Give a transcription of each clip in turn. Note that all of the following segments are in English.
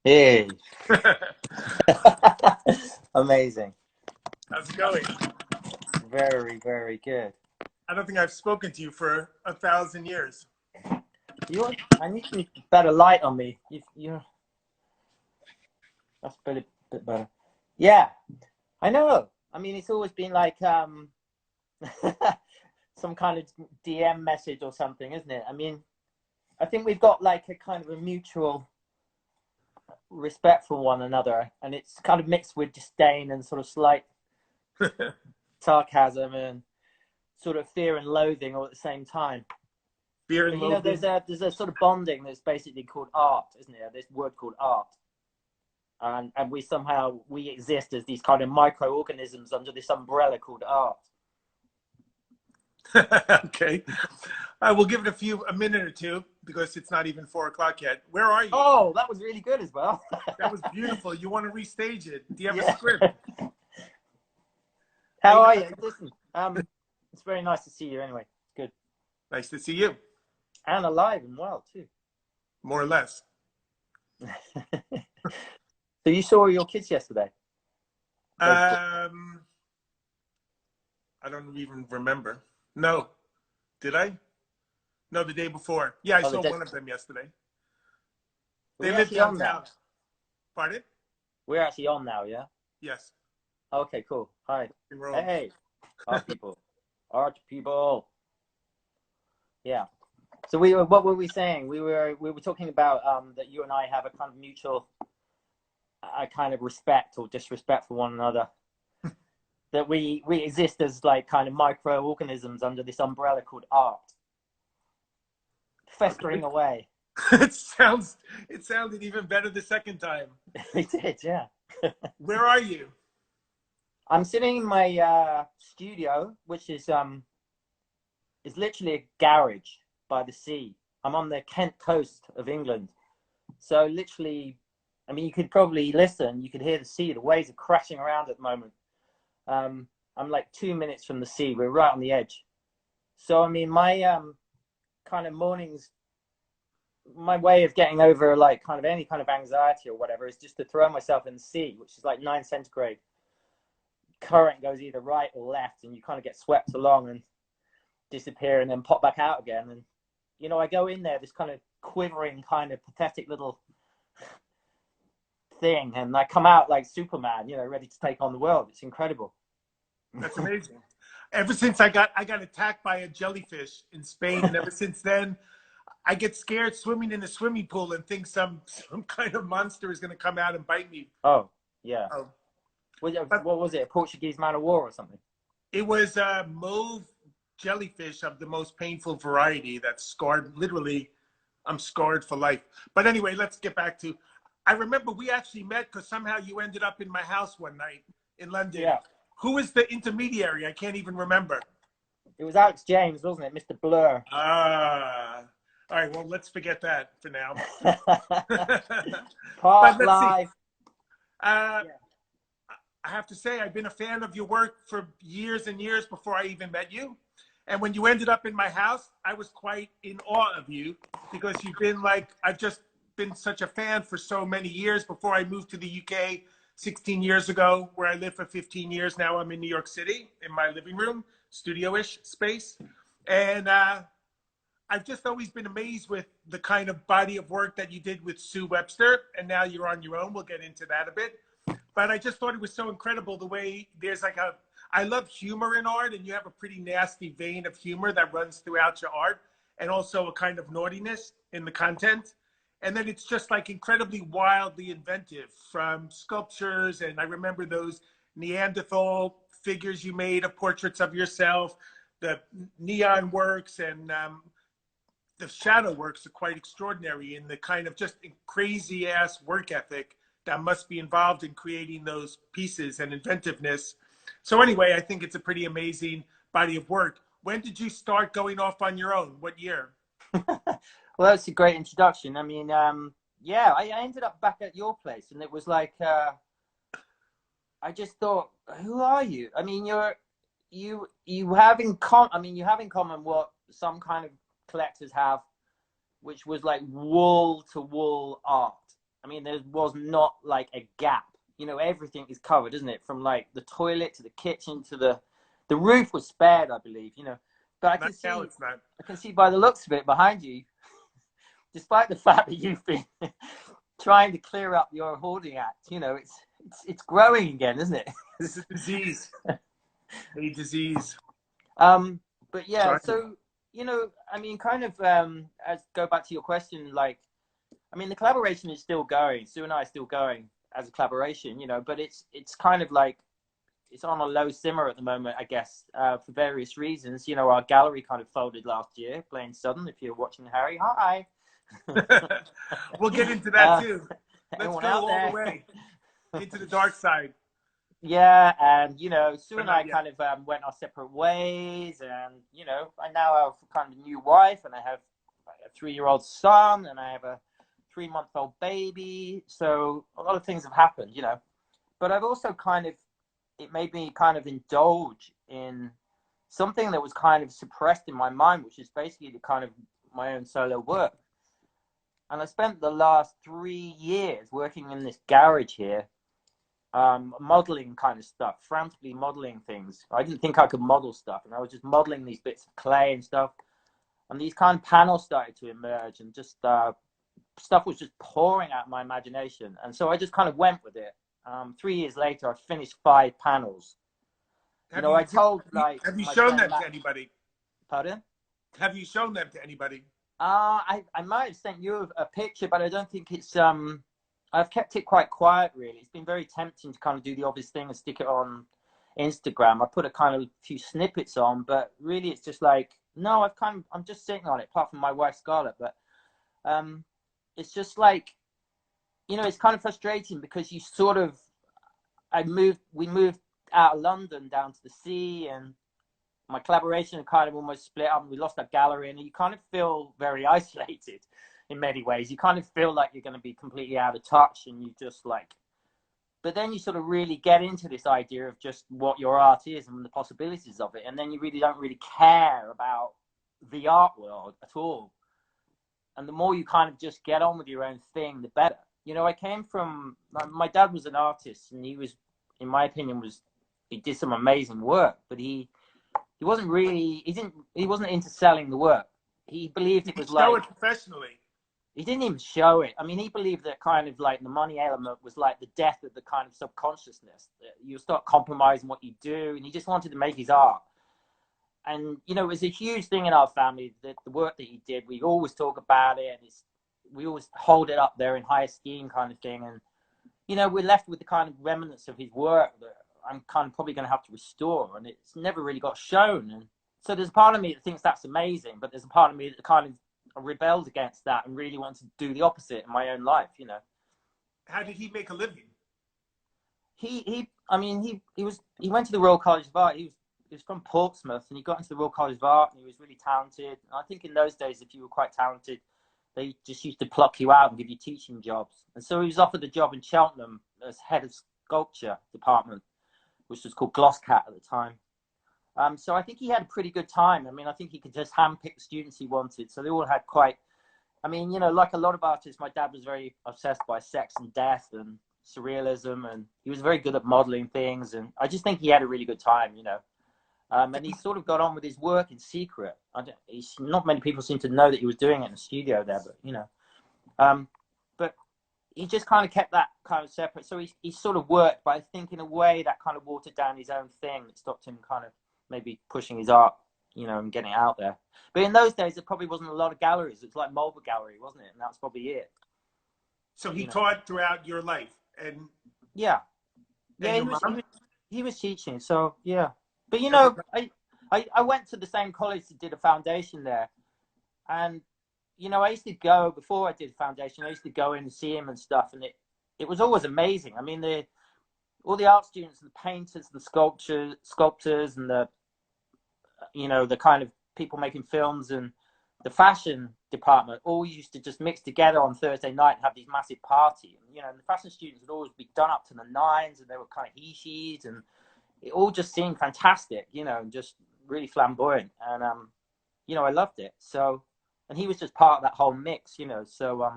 Hey. Amazing. How's it going? Very, very good. I don't think I've spoken to you for 1,000 years. I need some better light on me. That's a bit better. Yeah, I know. I mean, it's always been like some kind of DM message or something, isn't it? I mean, I think we've got like a kind of a mutual respect for one another, and it's kind of mixed with disdain and sort of slight sarcasm and sort of fear and loathing all at the same time. Fear and loathing. There's a sort of bonding that's basically called art, isn't there? This word called art, and we exist as these kind of microorganisms under this umbrella called art. Okay, I will give it a minute or two because it's not even 4 o'clock yet. Where are you? Oh, that was really good as well. That was beautiful. You want to restage it? Do you have Yeah. a script? How are you? Listen, it's very nice to see you anyway. Good. Nice to see you. And alive and well too. More or less. So you saw your kids yesterday? I don't even remember. No. Did I? No, the day before. Yeah, I saw one of them yesterday. They live downtown. Pardon? We're actually on now, yeah? Yes. Okay, cool. Hi. Hey. Art people. Art people. Yeah. So what were we saying? We were talking about that you and I have a kind of mutual kind of respect or disrespect for one another. That we exist as like kind of microorganisms under this umbrella called art. Festering away. It sounded even better the second time. It did, yeah. Where are you? I'm sitting in my studio, which is literally a garage by the sea. I'm on the Kent coast of England. So literally, I mean, you could probably listen, you could hear the sea, the waves are crashing around at the moment. I'm like 2 minutes from the sea. We're right on the edge. So, I mean, my kind of mornings, my way of getting over like kind of any kind of anxiety or whatever is just to throw myself in the sea, which is like 9 centigrade. Current goes either right or left, and you kind of get swept along and disappear and then pop back out again. And, you know, I go in there, this kind of quivering, kind of pathetic little thing, and I come out like Superman, you know, ready to take on the world. It's incredible. That's amazing. Ever since I got attacked by a jellyfish in Spain, and ever since then, I get scared swimming in the swimming pool and think some kind of monster is going to come out and bite me. Oh, yeah. Oh. What was it? A Portuguese man of war or something? It was a mauve jellyfish of the most painful variety that scarred, literally, I'm scarred for life. But anyway, let's get back to, I remember we actually met because somehow you ended up in my house one night in London. Yeah. Who was the intermediary? I can't even remember. It was Alex James, wasn't it? Mr. Blur. Ah. All right, well, let's forget that for now. Part life. I have to say, I've been a fan of your work for years and years before I even met you. And when you ended up in my house, I was quite in awe of you because you've been like, I've just been such a fan for so many years before I moved to the UK 16 years ago, where I lived for 15 years. Now I'm in New York City in my living room, studio-ish space. And I've just always been amazed with the kind of body of work that you did with Sue Webster. And now you're on your own. We'll get into that a bit. But I just thought it was so incredible the way there's like I love humor in art, and you have a pretty nasty vein of humor that runs throughout your art, and also a kind of naughtiness in the content. And then it's just like incredibly wildly inventive, from sculptures. And I remember those Neanderthal figures you made of portraits of yourself, the neon works, and the shadow works are quite extraordinary in the kind of just crazy ass work ethic that must be involved in creating those pieces and inventiveness. So anyway, I think it's a pretty amazing body of work. When did you start going off on your own? What year? Well, that's a great introduction. I mean, yeah, I ended up back at your place, and it was like, I just thought, who are you? I mean, you have in common what some kind of collectors have, which was like wall to wall art. I mean, there was not like a gap. You know, everything is covered, isn't it? From like the toilet to the kitchen to the roof was spared, I believe. You know, but I can see, Now it's not. I can see by the looks of it behind you, despite the fact that you've been trying to clear up your hoarding act, you know, it's growing again, isn't it? It's a disease. A disease. But yeah, so you know, I mean, kind of as go back to your question, like, I mean, the collaboration is still going. Sue and I are still going as a collaboration, you know, but it's kind of like it's on a low simmer at the moment, I guess, for various reasons. You know, our gallery kind of folded last year, playing Sudden. If you're watching, Harry, hi. We'll get into that too. Let's go all there? the way into the dark side. Yeah, and you know, Sue and I kind of went our separate ways, and you know, I now have kind of a new wife, and I have a 3-year-old son, and I have a 3-month-old baby. So a lot of things have happened, you know. But I've also kind of, it made me kind of indulge in something that was kind of suppressed in my mind, which is basically the kind of my own solo work. And I spent the last 3 years working in this garage here, modeling kind of stuff, frantically modeling things. I didn't think I could model stuff, and I was just modeling these bits of clay and stuff. And these kind of panels started to emerge, and just stuff was just pouring out of my imagination. And so I just kind of went with it. 3 years later, I finished 5 panels. Have you shown them to anybody? Pardon? Have you shown them to anybody? I might have sent you a picture, but I don't think it's I've kept it quite quiet, really. It's been very tempting to kind of do the obvious thing and stick it on Instagram. I put a kind of few snippets on, but really it's just like, no, I'm just sitting on it, apart from my wife Scarlett. But it's just like, you know, it's kind of frustrating because you sort of, we moved out of London down to the sea, and my collaboration kind of almost split up, and we lost our gallery, and you kind of feel very isolated in many ways. You kind of feel like you're going to be completely out of touch, and you just like, but then you sort of really get into this idea of just what your art is and the possibilities of it, and then you really don't really care about the art world at all. And the more you kind of just get on with your own thing, the better. You know, I came from, my dad was an artist, and he was, in my opinion, he did some amazing work, but he wasn't really, he wasn't into selling the work. He believed it was like, show it professionally. He didn't even show it. I mean, he believed that kind of like the money element was like the death of the kind of subconsciousness. You start compromising what you do, and he just wanted to make his art. And, you know, it was a huge thing in our family, that the work that he did, we always talk about it, and we always hold it up there in high esteem kind of thing. And, you know, we're left with the kind of remnants of his work that I'm kind of probably going to have to restore, and it's never really got shown. And so there's a part of me that thinks that's amazing, but there's a part of me that kind of rebelled against that and really wanted to do the opposite in my own life, you know. How did he make a living? He went to the Royal College of Art. He was from Portsmouth, and he got into the Royal College of Art, and he was really talented. And I think in those days, if you were quite talented, they just used to pluck you out and give you teaching jobs. And so he was offered a job in Cheltenham as head of sculpture department, which was called Glosscat at the time. So I think he had a pretty good time. I mean, I think he could just handpick the students he wanted. So they all had quite, I mean, you know, like a lot of artists, my dad was very obsessed by sex and death and surrealism, and he was very good at modeling things. And I just think he had a really good time, you know. And he sort of got on with his work in secret. Not many people seem to know that he was doing it in the studio there, but, you know. But he just kind of kept that kind of separate. So he sort of worked, but I think in a way that kind of watered down his own thing, that stopped him kind of maybe pushing his art, you know, and getting it out there. But in those days, there probably wasn't a lot of galleries. It was like Mulber Gallery, wasn't it? And that's probably it. So he taught throughout your life, and yeah, he was teaching. So yeah, but you know, I went to the same college that did a foundation there, and you know, I used to go before I did foundation. I used to go in and see him and stuff, and it was always amazing. I mean, all the art students, the painters, the sculptors, and the, you know, the kind of people making films and the fashion department all used to just mix together on Thursday night and have these massive parties. And, you know, and the fashion students would always be done up to the nines, and they were kind of he-she's, and it all just seemed fantastic, you know, and just really flamboyant. And, you know, I loved it. So, and he was just part of that whole mix, you know, so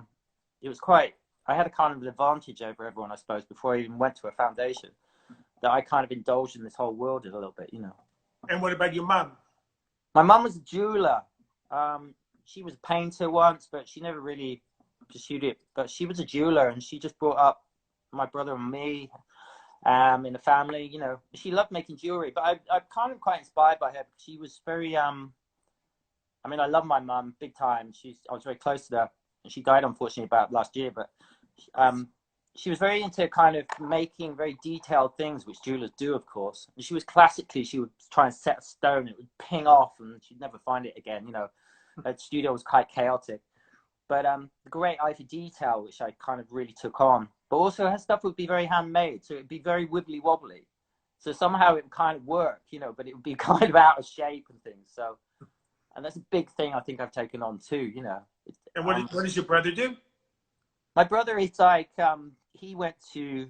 it was quite I had a kind of advantage over everyone, I suppose, before I even went to a foundation, that I kind of indulged in this whole world a little bit, you know. And what about your mom? My mum was a jeweler. She was a painter once, but she never really pursued it. But she was a jeweler, and she just brought up my brother and me in the family. You know, she loved making jewelry, but I'm kind of quite inspired by her because she was very I mean, I love my mum big time. I was very close to her, and she died unfortunately about last year. But she was very into kind of making very detailed things, which jewelers do, of course. And she would try and set a stone, it would ping off, and she'd never find it again. You know, her studio was quite chaotic. But the great eye for detail, which I kind of really took on. But also her stuff would be very handmade, so it'd be very wibbly wobbly. So somehow it would kind of work, you know, but it would be kind of out of shape and things. So, and that's a big thing I think I've taken on too, you know. And what does your brother do? My brother is like, he went to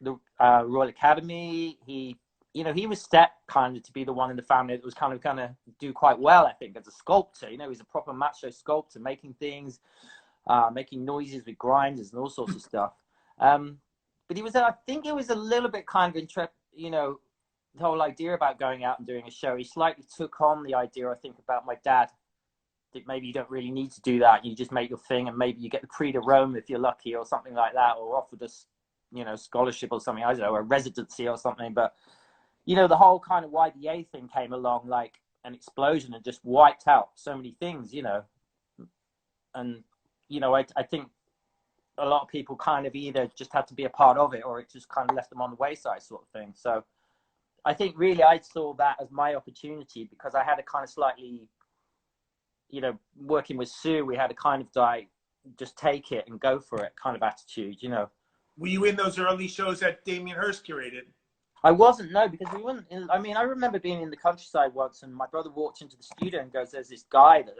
the Royal Academy. You know, he was set kind of to be the one in the family that was kind of going to do quite well, I think, as a sculptor. You know, he's a proper macho sculptor, making things, making noises with grinders and all sorts of stuff. But he was, I think it was a little bit kind of, you know, the whole idea about going out and doing a show. He slightly took on the idea, I think, about my dad, that maybe you don't really need to do that. You just make your thing, and maybe you get the Prix de Rome if you're lucky, or something like that, or offered a, you know, scholarship or something. I don't know, a residency or something. But you know, the whole kind of YBA thing came along like an explosion and just wiped out so many things, you know. And you know, I think a lot of people kind of either just had to be a part of it, or it just kind of left them on the wayside, sort of thing. So I think really I saw that as my opportunity, because I had a kind of slightly, you know, working with Sue, we had a kind of like, just take it and go for it kind of attitude, you know. Were you in those early shows that Damien Hirst curated? I wasn't, no, because we weren't. I mean, I remember being in the countryside once, and my brother walked into the studio and goes, "There's this guy that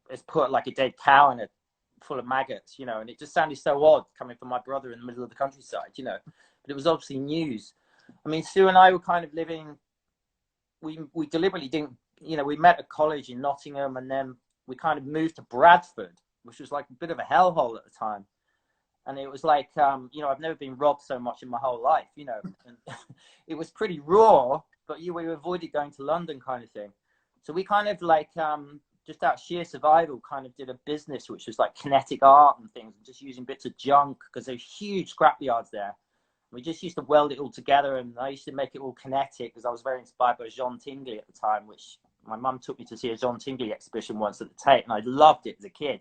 has put like a dead cow in it, full of maggots," you know, and it just sounded so odd coming from my brother in the middle of the countryside, you know. But it was obviously news. I mean, Sue and I were kind of living. We deliberately didn't, you know, we met at college in Nottingham, and then we kind of moved to Bradford, which was like a bit of a hellhole at the time. And it was like, you know, I've never been robbed so much in my whole life, you know. And it was pretty raw, but we avoided going to London kind of thing. So we kind of like, just out of sheer survival, kind of did a business which was like kinetic art and things, and just using bits of junk, because there's huge scrap yards there. We just used to weld it all together, and I used to make it all kinetic because I was very inspired by Jean Tinguely at the time, which my mum took me to see a Jean Tinguely exhibition once at the Tate, and I loved it as a kid.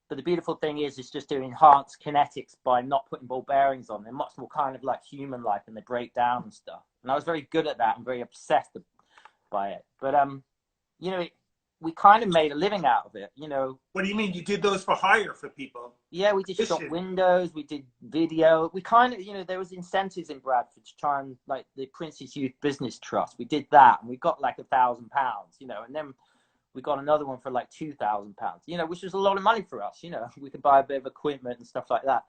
But the beautiful thing is, it's just to enhance kinetics by not putting ball bearings on. They're much more kind of like human-like, and they break down and stuff. And I was very good at that and very obsessed by it. But, you know, we kind of made a living out of it, you know. What do you mean? You did those for hire for people? Yeah, we did shop windows, we did video. We kind of, you know, there was incentives in Bradford to try and, like, the Prince's Youth Business Trust. We did that, and we got like £1,000, you know, and then we got another one for like £2,000, you know, which was a lot of money for us, you know. We could buy a bit of equipment and stuff like that.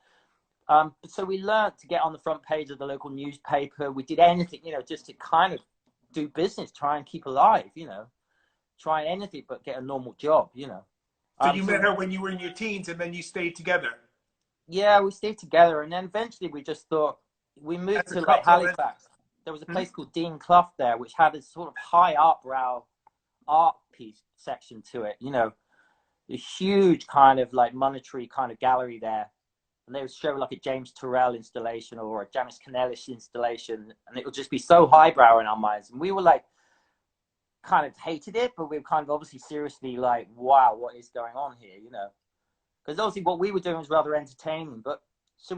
So we learned to get on the front page of the local newspaper. We did anything, you know, just to kind of do business, try and keep alive, you know, try anything but get a normal job, you know. So you met her when you were in your teens, and then you stayed together? Yeah, we stayed together, and then eventually we just thought, we moved to like Halifax. There was a place called Dean Clough there, which had this sort of high upbrow art piece section to it, you know, a huge kind of like monetary kind of gallery there, and they would show like a James Turrell installation or a Janis Cornelis installation, and it would just be so highbrow in our minds, and we were like kind of hated it, but we were kind of obviously seriously like, wow, what is going on here, you know, because obviously what we were doing was rather entertaining. But so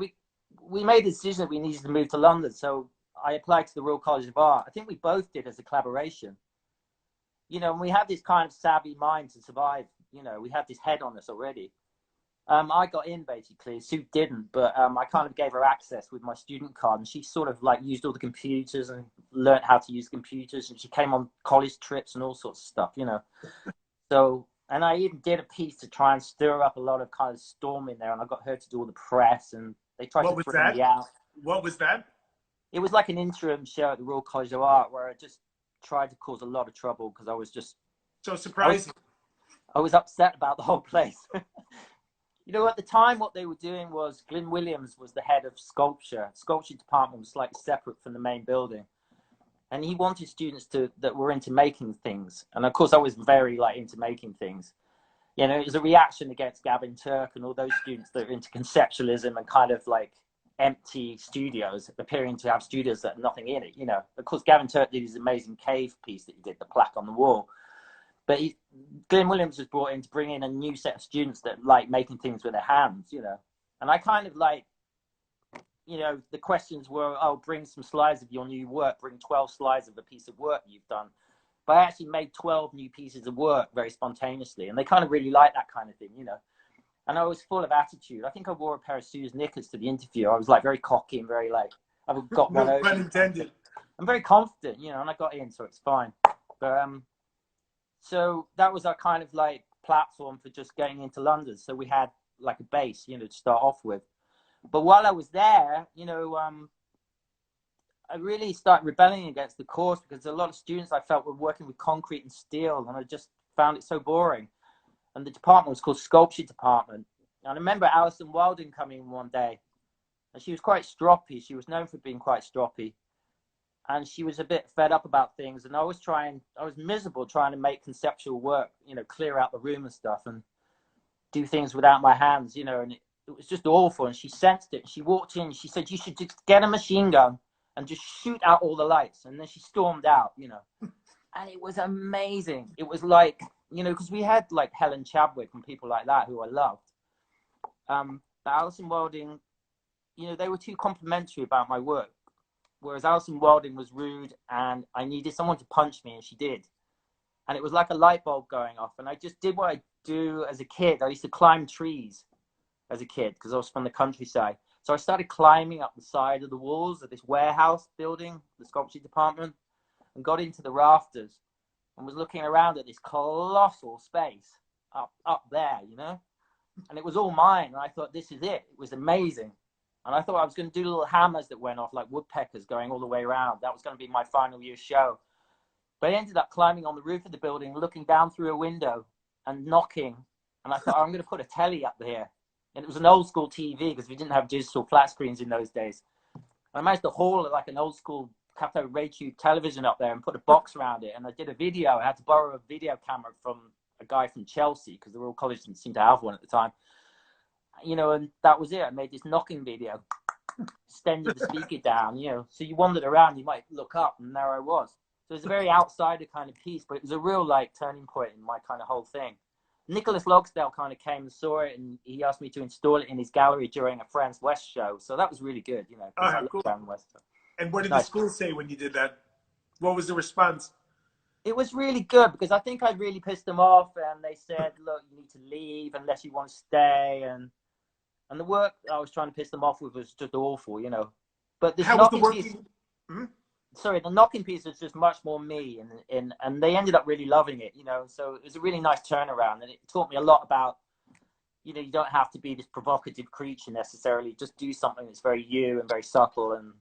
we made the decision that we needed to move to London, so I applied to the Royal College of Art. I think we both did as a collaboration. You know, and we had this kind of savvy mind to survive. You know, we had this head on us already. I got in basically. Sue didn't, but I kind of gave her access with my student card, and she sort of like used all the computers and learned how to use computers, and she came on college trips and all sorts of stuff, you know. So, and I even did a piece to try and stir up a lot of kind of storm in there, and I got her to do all the press, and they tried to throw me out. What was that? It was like an interim show at the Royal College of Art where I just tried to cause a lot of trouble because I was just so surprising. I was upset about the whole place. You know, at the time, what they were doing was Glyn Williams was the head of sculpture. Sculpture department was slightly separate from the main building. And he wanted students that were into making things. And of course, I was very like into making things. You know, it was a reaction against Gavin Turk and all those students that are into conceptualism and kind of like empty studios, appearing to have studios that have nothing in it. You know, of course, Gavin Turk did his amazing cave piece that he did, the plaque on the wall. But Glyn Williams was brought in to bring in a new set of students that like making things with their hands, you know. And I kind of like, you know, the questions were, oh, bring some slides of your new work, bring 12 slides of a piece of work you've done. But I actually made 12 new pieces of work very spontaneously. And they kind of really like that kind of thing, you know. And I was full of attitude. I think I wore a pair of Sue's knickers to the interview. I was like very cocky and very like, I've got one over. Pun intended. I'm very confident, you know, and I got in, so it's fine. But so that was our kind of like platform for just getting into London. So we had like a base, you know, to start off with. But while I was there, you know, I really started rebelling against the course because a lot of students I felt were working with concrete and steel, and I just found it so boring. And the department was called Sculpture Department. And I remember Alison Wilding coming in one day, and she was quite stroppy. She was known for being quite stroppy. And she was a bit fed up about things. And I was miserable trying to make conceptual work, you know, clear out the room and stuff and do things without my hands, you know, and it was just awful. And she sensed it. She walked in, she said, you should just get a machine gun and just shoot out all the lights. And then she stormed out, you know, and it was amazing. It was like, you know, because we had like Helen Chadwick and people like that who I loved. But Alison Wilding, you know, they were too complimentary about my work. Whereas Alison Wilding was rude and I needed someone to punch me, and she did. And it was like a light bulb going off. And I just did what I do as a kid. I used to climb trees as a kid because I was from the countryside. So I started climbing up the side of the walls of this warehouse building, the sculpture department, and got into the rafters and was looking around at this colossal space up there, you know? And it was all mine. And I thought, this is it. It was amazing. And I thought I was going to do little hammers that went off like woodpeckers going all the way around. That was going to be my final year show. But I ended up climbing on the roof of the building, looking down through a window and knocking. And I thought, oh, I'm going to put a telly up here. And it was an old school TV because we didn't have digital flat screens in those days. And I managed to haul like an old school cathode ray tube television up there and put a box around it. And I did a video. I had to borrow a video camera from a guy from Chelsea because the Royal College didn't seem to have one at the time. You know, and that was it. I made this knocking video, extended the speaker down, you know. So you wandered around, you might look up, and there I was. So it was a very outsider kind of piece, but it was a real like turning point in my kind of whole thing. Nicholas Logsdale kind of came and saw it, and he asked me to install it in his gallery during a Franz West show. So that was really good, you know. Cool. And what did the school say when you did that? What was the response? It was really good because I think I really pissed them off, and they said, look, you need to leave unless you want to stay. And the work I was trying to piss them off with was just awful, you know. But this knocking piece, sorry, the knocking piece was just much more me, and they ended up really loving it, you know. So it was a really nice turnaround, and it taught me a lot about, you know, you don't have to be this provocative creature necessarily. Just do something that's very you and very subtle, and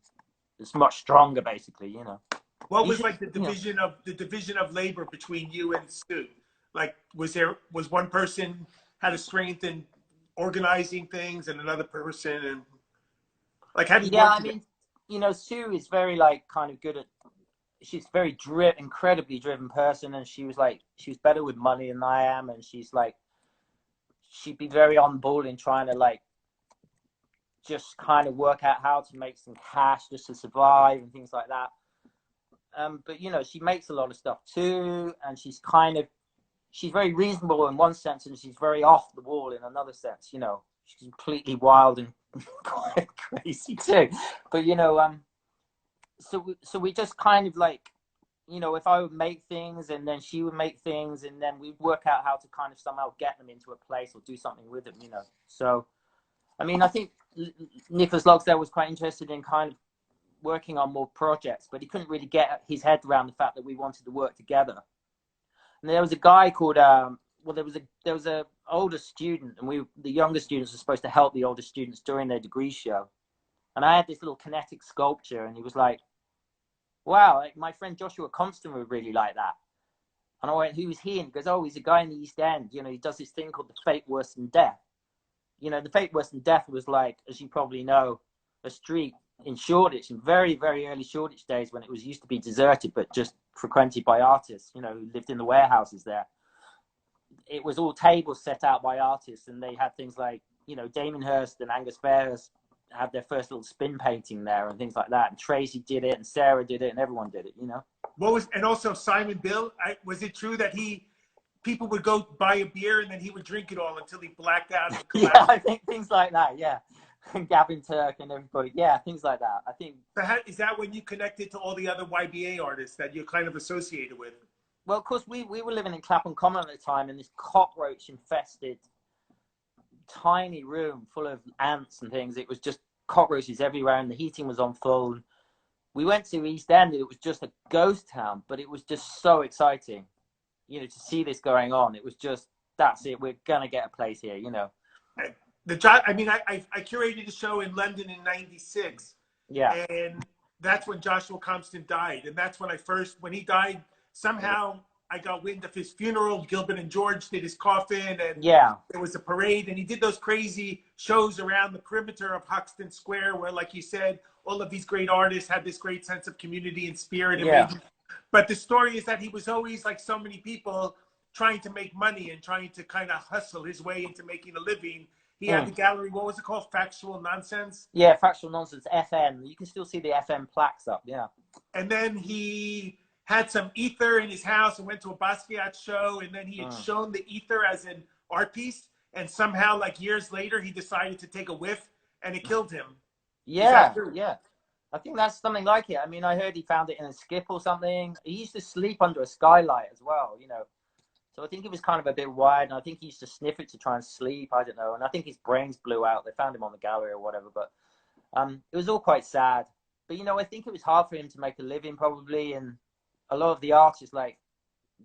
it's much stronger, basically, you know. What was like the division of labor between you and Sue? Like, was one person had a strength in organizing things and another person, and like how do you I mean, you know, Sue is very like kind of good at, she's very incredibly driven person, and she was better with money than I am, and she's like, she'd be very on board in trying to like just kind of work out how to make some cash just to survive and things like that. But you know, she makes a lot of stuff too, and she's very reasonable in one sense, and she's very off the wall in another sense, you know. She's completely wild and quite crazy too. But, you know, so we just kind of like, you know, if I would make things and then she would make things, and then we'd work out how to kind of somehow get them into a place or do something with them, you know. So, I mean, I think Nicholas Logsdale was quite interested in kind of working on more projects, but he couldn't really get his head around the fact that we wanted to work together. And there was a guy called, there was a older student, and the younger students were supposed to help the older students during their degree show. And I had this little kinetic sculpture, and he was like, wow, like my friend Joshua Compton would really like that. And I went, who's he? And he goes, oh, he's a guy in the East End. You know, he does this thing called The Fate Worse Than Death. you know, the Fate Worse Than Death was like, as you probably know, a street in Shoreditch, in very, very early Shoreditch days when it was used to be deserted, but just frequented by artists, you know, who lived in the warehouses there. It was all tables set out by artists, and they had things like, you know, Damien Hirst and Angus Fairhurst had their first little spin painting there and things like that. And Tracy did it, and Sarah did it, and everyone did it, you know. And also Simon Bill, was it true that people would go buy a beer and then he would drink it all until he blacked out and collapsed? Yeah, I think things like that, yeah. And Gavin Turk and everybody, yeah, things like that. I think. So is that when you connected to all the other YBA artists that you're kind of associated with? Well, of course, we were living in Clapham Common at the time, in this cockroach-infested, tiny room full of ants and things. It was just cockroaches everywhere, and the heating was on full. We went to East End, and it was just a ghost town, but it was just so exciting, you know, to see this going on. It was just, that's it. We're gonna get a place here, you know. I mean, I curated a show in London in '96. Yeah. And that's when Joshua Compton died, and that's when when he died. Somehow I got wind of his funeral. Gilbert and George did his coffin, and there was a parade, and he did those crazy shows around the perimeter of Hoxton Square where, like you said, all of these great artists had this great sense of community and spirit. But the story is that he was always, like so many people, trying to make money and trying to kind of hustle his way into making a living. He had the gallery, what was it called? Factual Nonsense? Yeah, Factual Nonsense, FN. You can still see the FN plaques up, yeah. And then he had some ether in his house and went to a Basquiat show, and then he had shown the ether as an art piece, and somehow, like years later, he decided to take a whiff, and it killed him. Yeah, yeah. I think that's something like it. I mean, I heard he found it in a skip or something. He used to sleep under a skylight as well, you know. So I think it was kind of a bit wide, and I think he used to sniff it to try and sleep. I don't know. And I think his brains blew out. They found him on the gallery or whatever. But it was all quite sad. But, you know, I think it was hard for him to make a living probably, and a lot of the artists, like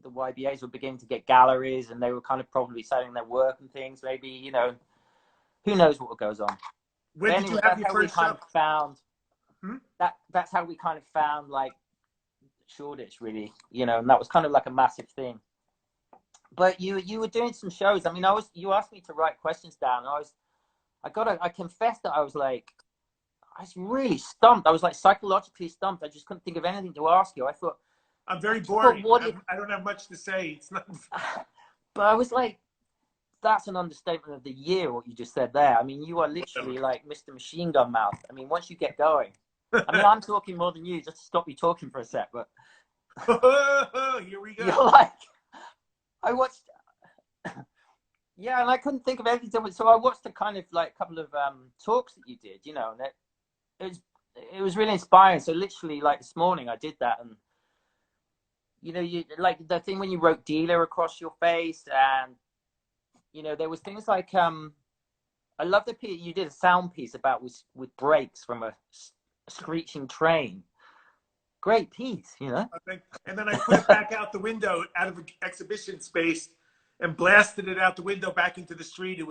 the YBAs, were beginning to get galleries, and they were kind of probably selling their work and things. Maybe, you know, who knows what goes on. Where did you have your first show? That's how we kind of found like Shoreditch, really, you know, and that was kind of like a massive thing. But you were doing some shows. I mean, you asked me to write questions down. I confess that I was really stumped. I was like psychologically stumped. I just couldn't think of anything to ask you. I thought, I'm very boring. I don't have much to say. It's not. But I was like, that's an understatement of the year, what you just said there. I mean, you are literally like Mr. Machine Gun Mouth. I mean, once you get going, I mean, I'm talking more than you, just to stop you talking for a sec. But here we go. You're like, I watched, yeah, and I couldn't think of anything. So I watched a kind of like couple of talks that you did, you know, and it was really inspiring. So literally, like this morning, I did that, and you know, you like the thing when you wrote "dealer" across your face, and you know, there was things like I love the piece you did a sound piece about with brakes from a screeching train. Great piece, you know. And then I put it back out the window, out of an exhibition space, and blasted it out the window back into the street. It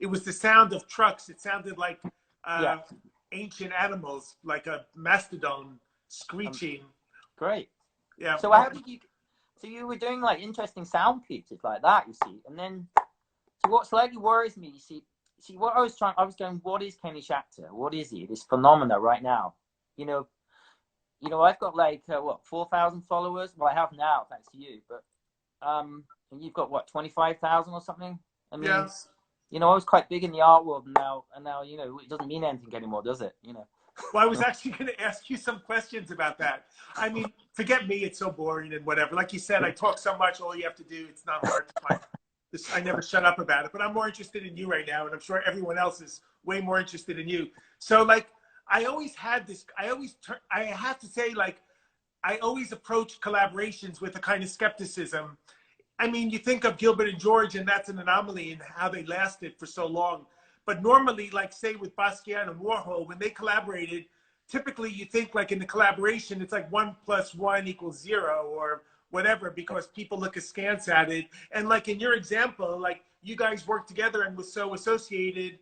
was the sound of trucks. It sounded like ancient animals, like a mastodon screeching. Great. Yeah. So how did you? So you were doing like interesting sound pieces like that, you see, and then. So what slightly worries me, you see what I was going, what is Kenny Schachter? What is he? This phenomena right now, you know. I've got like 4,000 followers. Well, I have now, thanks to you. But and you've got what, 25,000 or something? I mean, you know, I was quite big in the art world, and now, you know, it doesn't mean anything anymore, does it? You know. Well, I was actually going to ask you some questions about that. I mean, forget me; it's so boring and whatever. Like you said, I talk so much. All you have to do, it's not hard to find. I never shut up about it. But I'm more interested in you right now, and I'm sure everyone else is way more interested in you. So, like. I always had this, I have to say, like, I always approach collaborations with a kind of skepticism. I mean, you think of Gilbert and George, and that's an anomaly in how they lasted for so long. But normally, like, say, with Basquiat and Warhol, when they collaborated, typically you think, like, in the collaboration, it's like 1 + 1 = 0 or whatever, because people look askance at it. And, like, in your example, like, you guys worked together and was so associated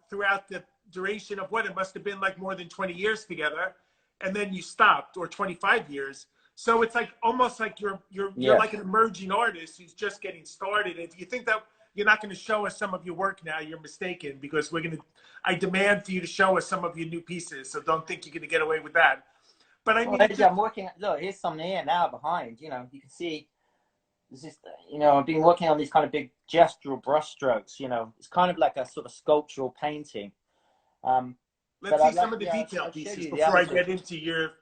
throughout the duration of what it must have been like more than 20 years together, and then you stopped, or 25 years. So it's like almost like you're like an emerging artist who's just getting started. And do you think that you're not going to show us some of your work now, you're mistaken, because I demand for you to show us some of your new pieces. So don't think you're going to get away with that. But I mean, I'm working. Look, here's some here now behind. You know, you can see. This is, you know, I've been working on these kind of big gestural brushstrokes. You know, it's kind of like a sort of sculptural painting. Let's see some of the detailed pieces before I get into your.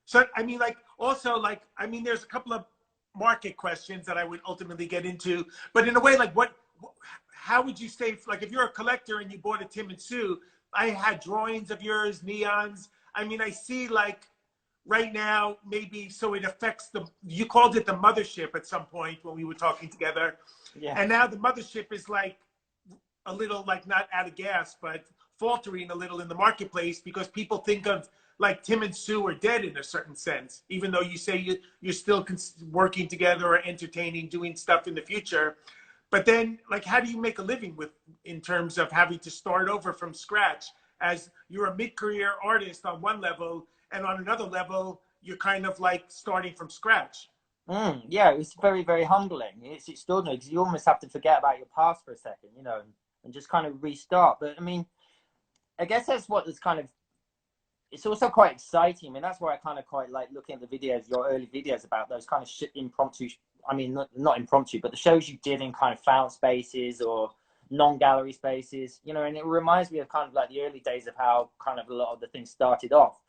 So I mean, like, also, like, I mean, there's a couple of market questions that I would ultimately get into, but in a way, like, how would you say, like, if you're a collector and you bought a Tim and Sue, I had drawings of yours, neons. I mean, I see, like, right now, maybe, so it affects you called it the mothership at some point when we were talking together. Yeah. And now the mothership is like a little, like, not out of gas, but faltering a little in the marketplace, because people think of, like, Tim and Sue are dead in a certain sense, even though you say you're still working together or entertaining, doing stuff in the future. But then, like, how do you make a living in terms of having to start over from scratch, as you're a mid-career artist on one level, and on another level, you're kind of like starting from scratch? Yeah, it's very, very humbling. It's extraordinary, because you almost have to forget about your past for a second, you know, and just kind of restart. But I mean, I guess that's what is kind of, it's also quite exciting. I mean, that's why I kind of quite like looking at the videos, your early videos about those kind of impromptu, I mean, not impromptu, but the shows you did in kind of found spaces or non-gallery spaces, you know, and it reminds me of kind of like the early days of how kind of a lot of the things started off.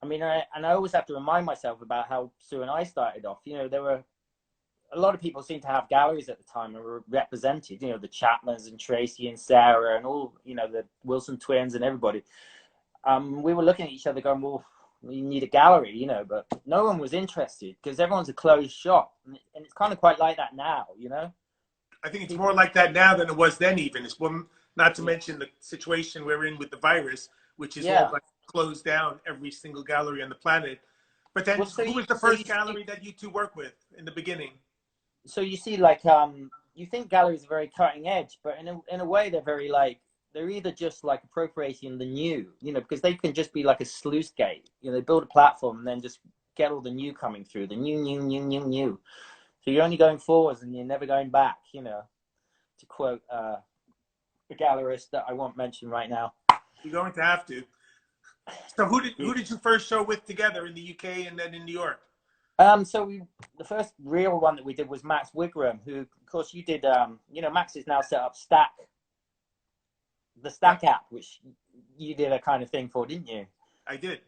I mean, I always have to remind myself about how Sue and I started off. You know, there were a lot of people seemed to have galleries at the time and were represented, you know, the Chapmans and Tracy and Sarah and all, you know, the Wilson twins and everybody. We were looking at each other going, well, we need a gallery, you know, but no one was interested because everyone's a closed shop. And it's kind of quite like that now, you know? I think it's more like that now than it was then, even. It's not to mention the situation we're in with the virus, which is all like closed down every single gallery on the planet. But then, who was the first gallery that you two worked with in the beginning? So you see, like, you think galleries are very cutting edge, but in a way they're very like, they're either just like appropriating the new, you know, because they can just be like a sluice gate. You know, they build a platform and then just get all the new coming through, the new. So you're only going forwards and you're never going back, you know, to quote a gallerist that I won't mention right now. You're going to have to. So who did you first show with together in the UK and then in New York? So the first real one that we did was Max Wigram, who, of course, you did. You know, Max has now set up the Stack app, which you did a kind of thing for, didn't you? I did.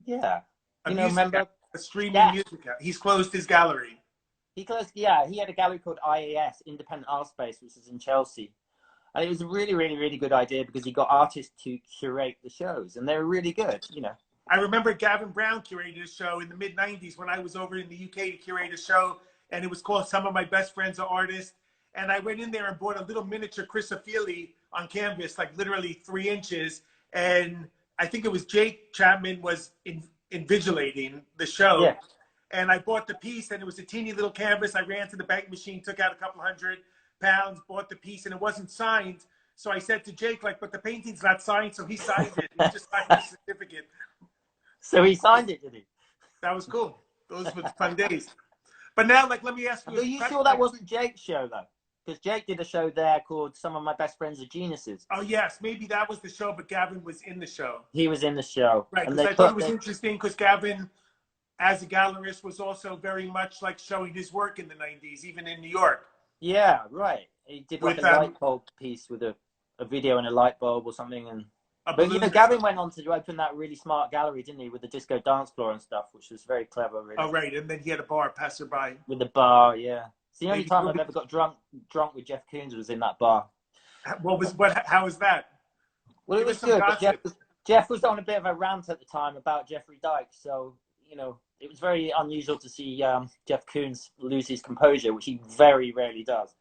Yeah. You know, remember? A streaming music app. He's closed his gallery. He closed. Yeah, he had a gallery called IAS, Independent Art Space, which is in Chelsea. And it was a really, really, really good idea because he got artists to curate the shows, and they were really good, you know. I remember Gavin Brown curated a show in the mid-'90s when I was over in the UK to curate a show, and it was called Some of My Best Friends Are Artists. And I went in there and bought a little miniature Chris Ophelia on canvas, like literally 3 inches. And I think it was Jake Chapman was invigilating the show. Yeah. And I bought the piece, and it was a teeny little canvas. I ran to the bank machine, took out a couple £100, bought the piece, and it wasn't signed. So I said to Jake, like, but the painting's not signed, so he signed it. He just signed the certificate. So he signed it, did he? That was cool. Those were the fun days. But now, like, let me ask you. Are you sure that wasn't Jake's show, though? Because Jake did a show there called Some of My Best Friends Are Geniuses. Oh, yes. Maybe that was the show, but Gavin was in the show. He was in the show. Right, because I thought it was interesting because Gavin, as a gallerist, was also very much like showing his work in the 90s, even in New York. Yeah, right. He did like a light bulb piece with a video and a light bulb or something. And but, you know, Gavin went on to open that really smart gallery, didn't he, with the disco dance floor and stuff, which was very clever, really. Oh, right. And then he had a bar, passerby. With the bar, yeah. It's the only time I've ever got drunk with Jeff Koons was in that bar. How was that? Well, it was good. But Jeff was on a bit of a rant at the time about Jeffrey Dykes. So, you know, it was very unusual to see Jeff Koons lose his composure, which he very rarely does.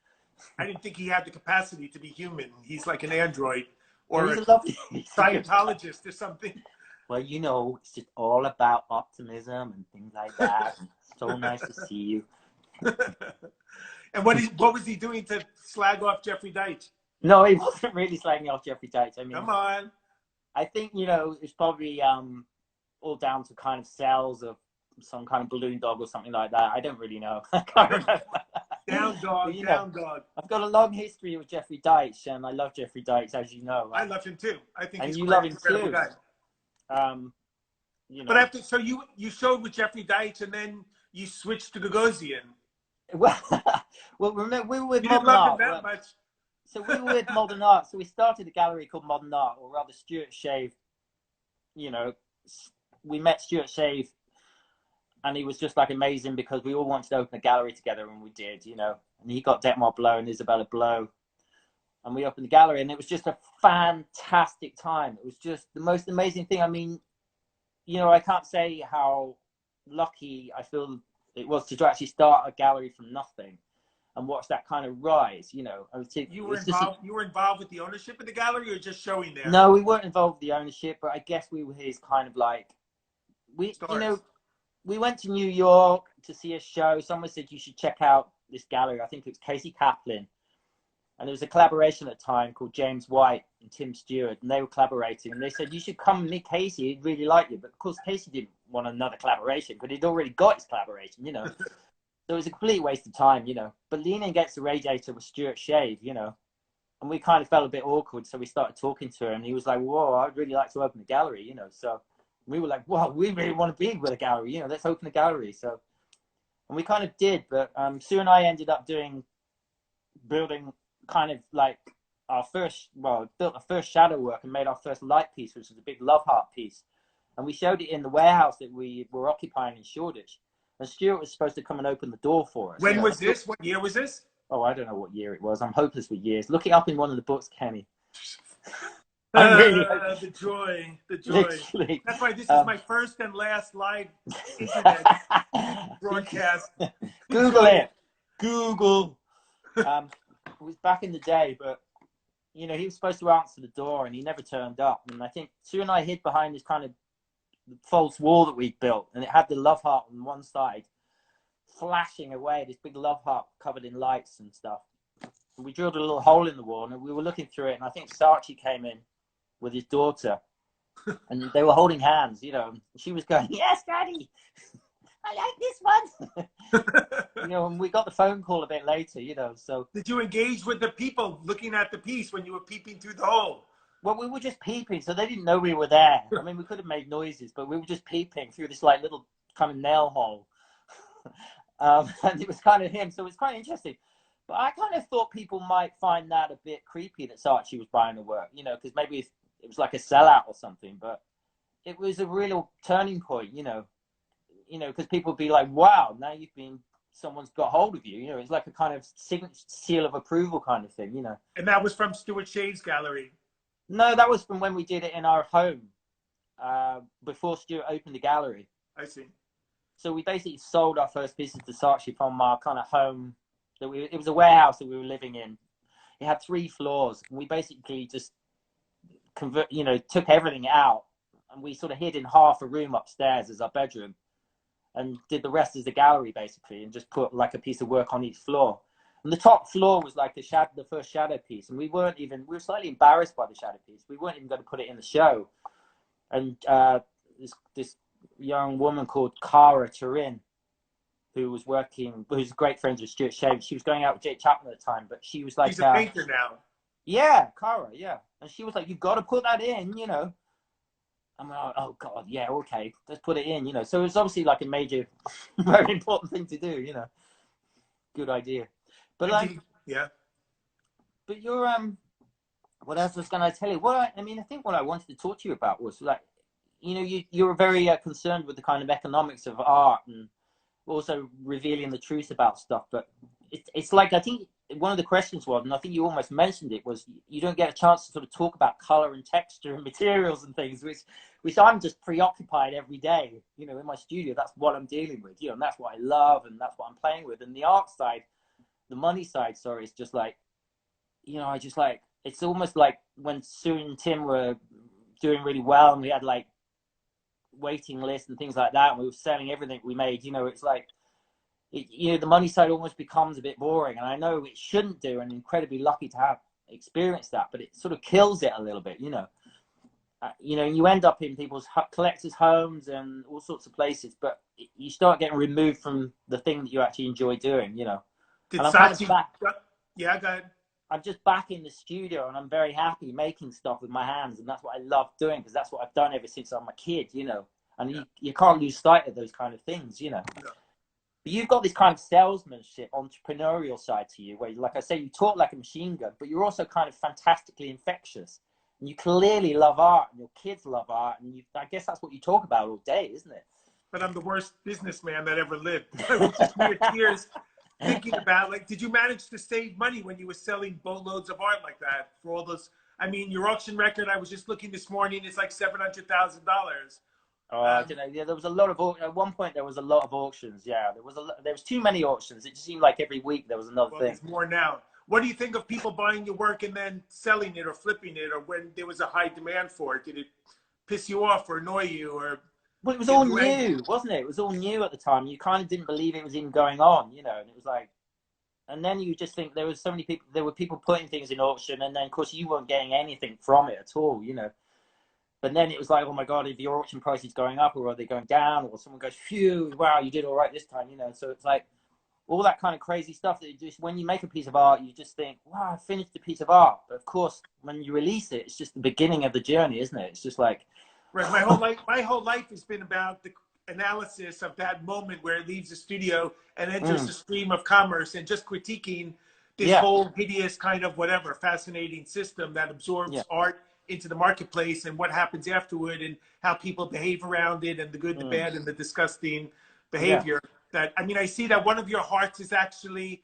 I didn't think he had the capacity to be human. He's like an android or a lovely Scientologist or something. Well, you know, it's just all about optimism and things like that. So nice to see you. And what was he doing to slag off Jeffrey Deitch? No, he wasn't really slagging off Jeffrey Deitch. I mean, come on. I think, you know, it's probably all down to kind of sales of some kind of balloon dog or something like that. I don't really know. I can't remember. Down But, dog, you know, down dog. I've got a long history with Jeffrey Deitch, and I love Jeffrey Deitch, as you know. I love him too. I think And he's you quite love an him incredible too. guy. You But know. after, so you showed with Jeffrey Deitch, and then you switched to Gagosian. Well, well, remember, we were with You didn't Modern love him Art. that much. So we were with Modern Art. So we started a gallery called Modern Art, or rather Stuart Shave. You know, we met Stuart Shave, and he was just like amazing because we all wanted to open a gallery together, and we did, you know. And he got Detmar Blow and Isabella Blow, and we opened the gallery, and it was just a fantastic time. It was just the most amazing thing. I mean, you know, I can't say how lucky I feel it was to actually start a gallery from nothing and watch that kind of rise, you know. You were involved. You were involved with the ownership of the gallery, or just showing there? No, we weren't involved with the ownership, but I guess we were his kind of like, Stars. you know, we went to New York to see a show. Someone said you should check out this gallery. I think it was Casey Kaplan. And there was a collaboration at the time called James White and Tim Stewart, and they were collaborating. And they said, you should come and meet Casey. He'd really like you. But of course, Casey didn't want another collaboration because he'd already got his collaboration, you know. So it was a complete waste of time, you know. But leaning against the radiator was Stuart Shave, you know. And we kind of felt a bit awkward. So we started talking to him. And he was like, whoa, I'd really like to open a gallery, you know. So we were like, well, we really want to be with a gallery, you know. Let's open a gallery. So, and we kind of did. But Sue and I ended up building kind of like our first, well, built our first shadow work and made our first light piece, which was a big love heart piece. And we showed it in the warehouse that we were occupying in Shoreditch. And Stuart was supposed to come and open the door for us. When was this? What year was this? Oh, I don't know what year it was. I'm hopeless with years. Look it up in one of the books, Kenny. Really The joy. literally. That's why this is my first and last live internet broadcast. Google it. Google. It was back in the day, but you know, he was supposed to answer the door and he never turned up. And I think Sue and I hid behind this kind of false wall that we built, and it had the love heart on one side flashing away, this big love heart covered in lights and stuff. And we drilled a little hole in the wall and we were looking through it, and I think Saatchi came in with his daughter and they were holding hands, you know, and she was going, yes, Daddy, I like this one. You know, and we got the phone call a bit later, you know. So did you engage with the people looking at the piece when you were peeping through the hole? Well, we were just peeping, so they didn't know we were there. I mean, we could have made noises, but we were just peeping through this like little kind of nail hole. And it was kind of him, so it was quite interesting. But I kind of thought people might find that a bit creepy that Saatchi was buying the work, you know, because maybe it was like a sellout or something. But it was a real turning point, you know, because people would be like, wow, now someone's got hold of you. You know, it's like a kind of seal of approval kind of thing, you know. And that was from Stuart Shave's gallery. No, that was from when we did it in our home before Stuart opened the gallery. I see. So we basically sold our first pieces to Saatchi from our kind of home. It was a warehouse that we were living in. It had 3 floors, and we basically just took everything out, and we sort of hid in half a room upstairs as our bedroom, and did the rest as the gallery basically, and just put like a piece of work on each floor. And the top floor was like the first shadow piece, and we were slightly embarrassed by the shadow piece. We weren't even going to put it in the show. And this young woman called Cara Turin, who's great friends with Stuart Shave. She was going out with Jake Chapman at the time, but she was like, she's a painter now. Yeah, Cara, yeah. And she was like, you've got to put that in, you know. I'm like, oh God, yeah, okay, let's put it in, you know. So it was obviously like a major, very important thing to do, you know. Good idea. But like, yeah. But you're what else was going to tell you? I think what I wanted to talk to you about was like, you know, you were very concerned with the kind of economics of art and also revealing the truth about stuff. But it's like, I think one of the questions was, and I think you almost mentioned it, was you don't get a chance to sort of talk about color and texture and materials and things, which I'm just preoccupied every day, you know, in my studio. That's what I'm dealing with, you know, and that's what I love, and that's what I'm playing with. And the art side, the money side, sorry, it's just like, you know, it's almost like when Sue and Tim were doing really well and we had like waiting lists and things like that, and we were selling everything we made, you know, it's like, you know, the money side almost becomes a bit boring. And I know it shouldn't do, and incredibly lucky to have experienced that, but it sort of kills it a little bit, you know. You know, you end up in people's collectors' homes and all sorts of places, but you start getting removed from the thing that you actually enjoy doing, you know. Did And I'm kind of Saatchi? back. Yeah, go ahead. I'm just back in the studio, and I'm very happy making stuff with my hands, and that's what I love doing, because that's what I've done ever since I'm a kid, you know. And you can't lose sight of those kind of things, you know. Yeah. But you've got this kind of salesmanship, entrepreneurial side to you, where, like I say, you talk like a machine gun, but you're also kind of fantastically infectious. And you clearly love art, and your kids love art, and I guess that's what you talk about all day, isn't it? But I'm the worst businessman that ever lived. I was just near tears thinking about, like, did you manage to save money when you were selling boatloads of art like that for all those? I mean, your auction record, I was just looking this morning, it's like $700,000. Oh, I don't know. Yeah, there was a lot of at one point. There was a lot of auctions. Yeah, there was too many auctions. It just seemed like every week there was another thing. There's more now. What do you think of people buying your work and then selling it or flipping it, or when there was a high demand for it? Did it piss you off or annoy you, or? Well, it was all new, wasn't it? It was all new at the time. You kind of didn't believe it was even going on, you know. And it was like, and then you just think there was so many people. There were people putting things in auction, and then of course you weren't getting anything from it at all, you know. But then it was like, oh my God, if your auction price is going up, or are they going down, or someone goes, phew, wow, you did all right this time, you know. So it's like all that kind of crazy stuff that you just, when you make a piece of art, you just think, wow, I finished a piece of art. But of course, when you release it, it's just the beginning of the journey, isn't it? It's just like, right. My whole life has been about the analysis of that moment where it leaves the studio and enters the stream of commerce, and just critiquing this whole hideous kind of whatever fascinating system that absorbs art into the marketplace, and what happens afterward, and how people behave around it, and the good, the bad, and the disgusting behavior. That, I mean, I see that one of your hearts is actually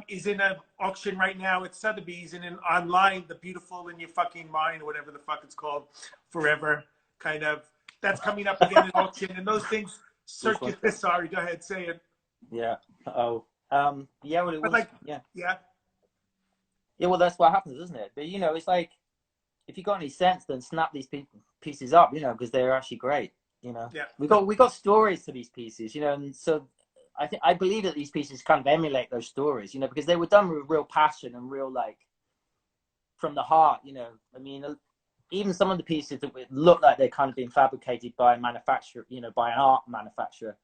is in an auction right now at Sotheby's, and in online, The Beautiful in Your Fucking Mind, or whatever the fuck it's called, forever, kind of. That's coming up again at auction, and those things circulate. Sorry, go ahead, say it. Yeah. Oh. Yeah. Well, it was. Like, yeah. Yeah. Yeah. Well, that's what happens, isn't it? But you know, it's like, if you got any sense, then snap these pieces up, you know, because they're actually great. You know, we got stories to these pieces, you know, and so I believe that these pieces kind of emulate those stories, you know, because they were done with real passion and real, like, from the heart, you know. I mean, even some of the pieces that look like they're kind of being fabricated by a manufacturer, you know, by an art manufacturer,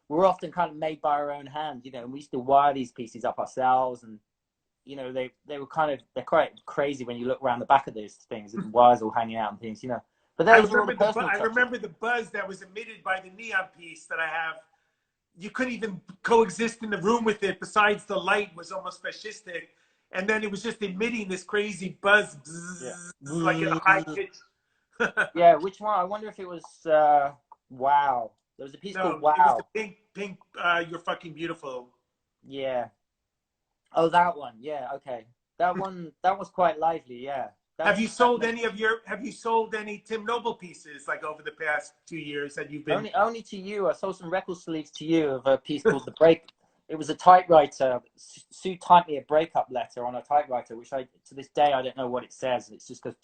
were often kind of made by our own hand, you know, and we used to wire these pieces up ourselves, and you know, they were kind of, they're quite crazy when you look around the back of these things, and wires all hanging out and things, you know. But I remember the buzz that was emitted by the neon piece that I have. You couldn't even coexist in the room with it. Besides, the light was almost fascistic, and then it was just emitting this crazy buzz, like in a high pitch. Yeah, which one? I wonder if it was Wow. There was a piece called Wow. It was the pink. You're Fucking Beautiful. Yeah. Oh, that one. Yeah. Okay. That one. That was quite lively. Yeah. Have you sold any Tim Noble pieces, like, over the past 2 years that you've been? Only to you. I sold some record sleeves to you of a piece called The Break. It was a typewriter. Sue typed me a breakup letter on a typewriter, which to this day, I don't know what it says. It's just goes.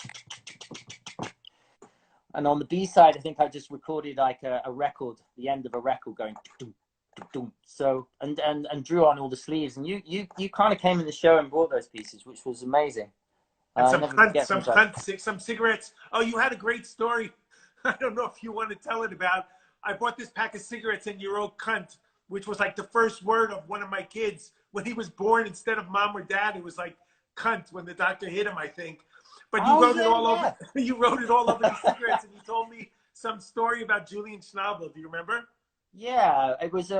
And on the B side, I think I just recorded like a record, the end of a record going. So and drew on all the sleeves, and you kind of came in the show and brought those pieces, which was amazing. And some cigarettes. Oh, you had a great story. I don't know if you want to tell it about. I bought this pack of cigarettes, and you wrote "cunt," which was like the first word of one of my kids when he was born. Instead of mom or dad, it was like "cunt" when the doctor hit him, I think. But you wrote it all over. You wrote it all over the cigarettes, and you told me some story about Julian Schnabel. Do you remember? Yeah, it was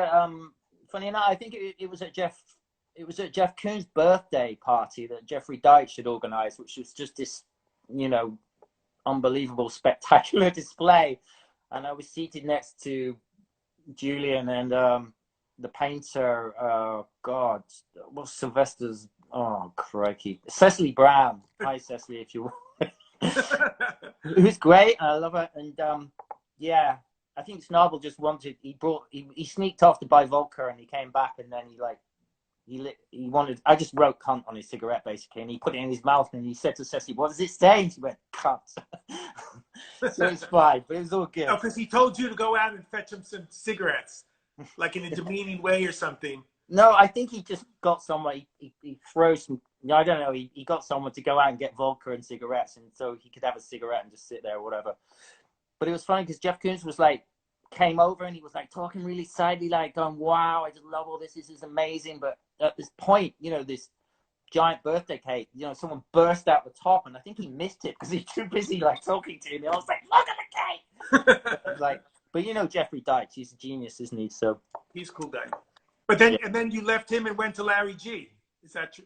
funny enough. I think it was at Jeff Koons' birthday party that Jeffrey Deitch had organized, which was just this, you know, unbelievable, spectacular display. And I was seated next to Julian and the painter. God, what's Sylvester's? Oh, crikey, Cecily Brown. Hi, Cecily, if you will. It was great. I love it, and yeah. I think Schnabel just wanted. He sneaked off to buy vodka, and he came back, and then he wanted. I just wrote "cunt" on his cigarette basically, and he put it in his mouth, and he said to Cecily, "What does it say?" And she went, "Cunt." So it's fine, but it was all good. Oh, because he told you to go out and fetch him some cigarettes, like in a demeaning way or something. No, I think he just got someone. He throws some. I don't know. He got someone to go out and get vodka and cigarettes, and so he could have a cigarette and just sit there or whatever. But it was funny because Jeff Koons was like, came over and he was like talking really sadly, like going, wow, I just love all this. This is amazing. But at this point, you know, this giant birthday cake, you know, someone burst out the top, and I think he missed it because he's too busy like talking to me. I was like, look at the cake. I was like, but you know, Jeffrey Deitch, he's a genius, isn't he? So he's a cool guy. But then, yeah. and then you left him and went to Larry G. Is that true?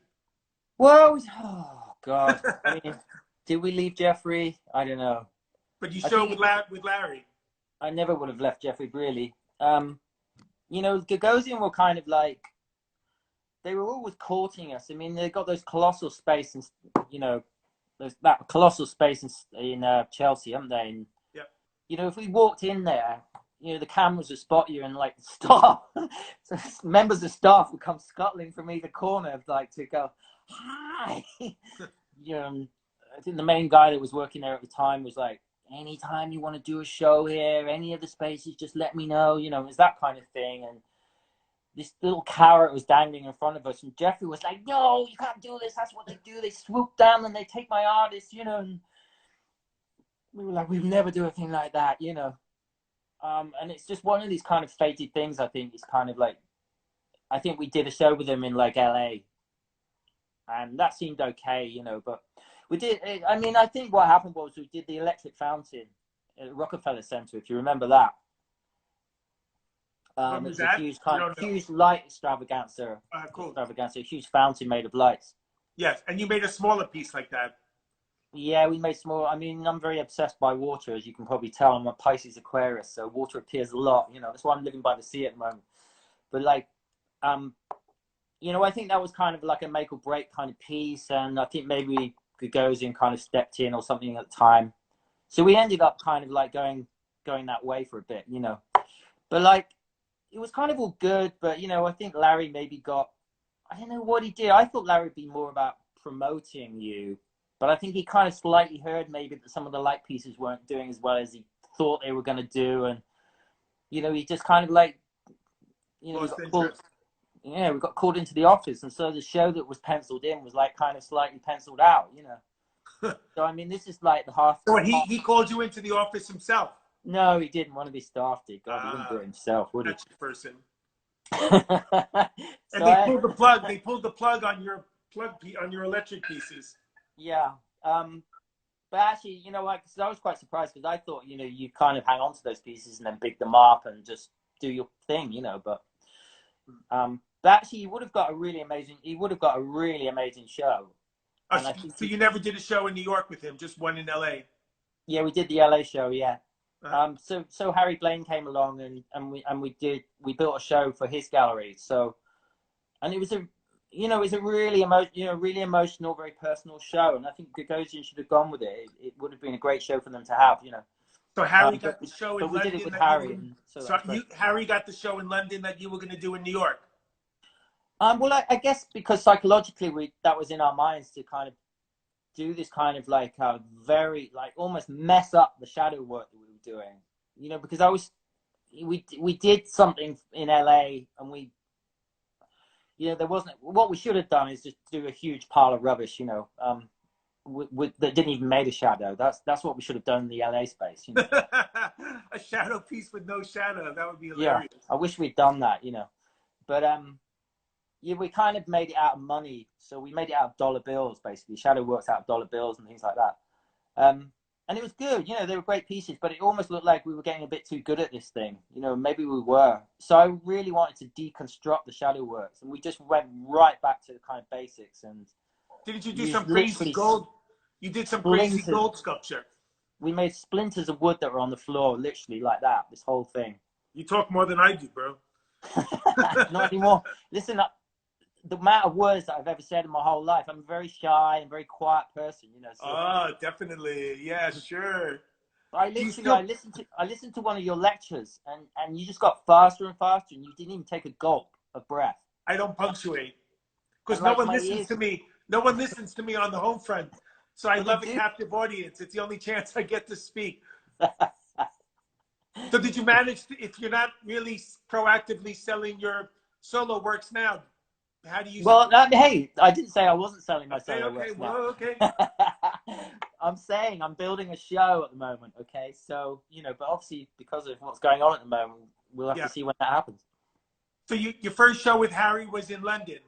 Well, oh God, I mean, did we leave Jeffrey? I don't know. But you I showed think with Larry. I never would have left Jeffrey, really. You know, Gagosian were kind of like, they were always courting us. I mean, they got those colossal space, and you know, that colossal space in Chelsea, haven't they? And, yeah. You know, if we walked in there, you know, the cameras would spot you, and like staff, so members of staff would come scuttling from either corner, like to go, hi. You know, I think the main guy that was working there at the time was like, anytime you want to do a show here, any of the spaces, just let me know. You know, it was that kind of thing. And this little carrot was dangling in front of us, and Jeffrey was like, no, you can't do this. That's what they do. They swoop down and they take my artists, you know. And we were like, we'd never do a thing like that, you know. And it's just one of these kind of fated things. I think it's kind of like, I think we did a show with them in like LA, and that seemed okay, you know. But we did, I mean, I think what happened was we did the Electric Fountain at Rockefeller Center, if you remember that. It's a huge huge light extravaganza. Cool. Extravaganza, a huge fountain made of lights. Yes, and you made a smaller piece like that. Yeah, we made small. I mean, I'm very obsessed by water, as you can probably tell. I'm a Pisces Aquarius, so water appears a lot. You know, that's why I'm living by the sea at the moment. But like, you know, I think that was kind of like a make or break kind of piece, and I think maybe Gagosian kind of stepped in or something at the time. So we ended up kind of like going that way for a bit, you know. But like, it was kind of all good, but you know, I think Larry maybe got, I don't know what he did. I thought Larry would be more about promoting you, but I think he kind of slightly heard maybe that some of the light pieces weren't doing as well as he thought they were going to do, and you know, he just kind of like, you know, we got called into the office, and so the show that was penciled in was like kind of slightly penciled out, you know. So I mean, this is like the half. So he called you into the office himself? No, he didn't. One of his staff did. God, he wouldn't do it himself, would he? That's your person. So and they pulled the plug. They pulled the plug on your electric pieces. Yeah. But actually, you know what? Because I was quite surprised, because I thought, you know, you kind of hang on to those pieces and then big them up and just do your thing, you know. But actually, he would have got a really amazing show. So you never did a show in New York with him, just one in LA? Yeah, we did the LA show. Yeah. So Harry Blaine came along, and we built a show for his gallery. So, and it was a really emotional, very personal show, and I think Gagosian should have gone with it. It would have been a great show for them to have, you know. So Harry got the show in London. We did it with Harry. Harry got the show in London that you were going to do in New York. Well, I guess because psychologically that was in our minds to kind of do this kind of like very like almost mess up the shadow work that we were doing, you know, because we did something in LA, and we, you know, there wasn't, what we should have done is just do a huge pile of rubbish, you know, that didn't even make a shadow. That's what we should have done in the LA space, you know. A shadow piece with no shadow, that would be hilarious. Yeah, I wish we'd done that, you know. But yeah, we kind of made it out of money. So we made it out of dollar bills, basically. Shadow works out of dollar bills and things like that. And it was good. You know, they were great pieces, but it almost looked like we were getting a bit too good at this thing. You know, maybe we were. So I really wanted to deconstruct the shadow works. And we just went right back to the kind of basics. And didn't you do some crazy gold? You did some crazy gold sculpture. We made splinters of wood that were on the floor, literally like that, this whole thing. You talk more than I do, bro. Not anymore. Listen, the amount of words that I've ever said in my whole life, I'm a very shy and very quiet person, you know. So, definitely. Yeah, sure. I listened to one of your lectures, and you just got faster and faster, and you didn't even take a gulp of breath. I don't punctuate because no one listens to me. No one listens to me on the home front. So I love a captive audience. It's the only chance I get to speak. So did you manage to, if you're not really proactively selling your solo works now, how do you? Well, hey, I didn't say I wasn't selling my solo works now. Okay. saying. I'm building a show at the moment. Okay, so but obviously because of what's going on at the moment, we'll have to see when that happens. So your first show with Harry was in London.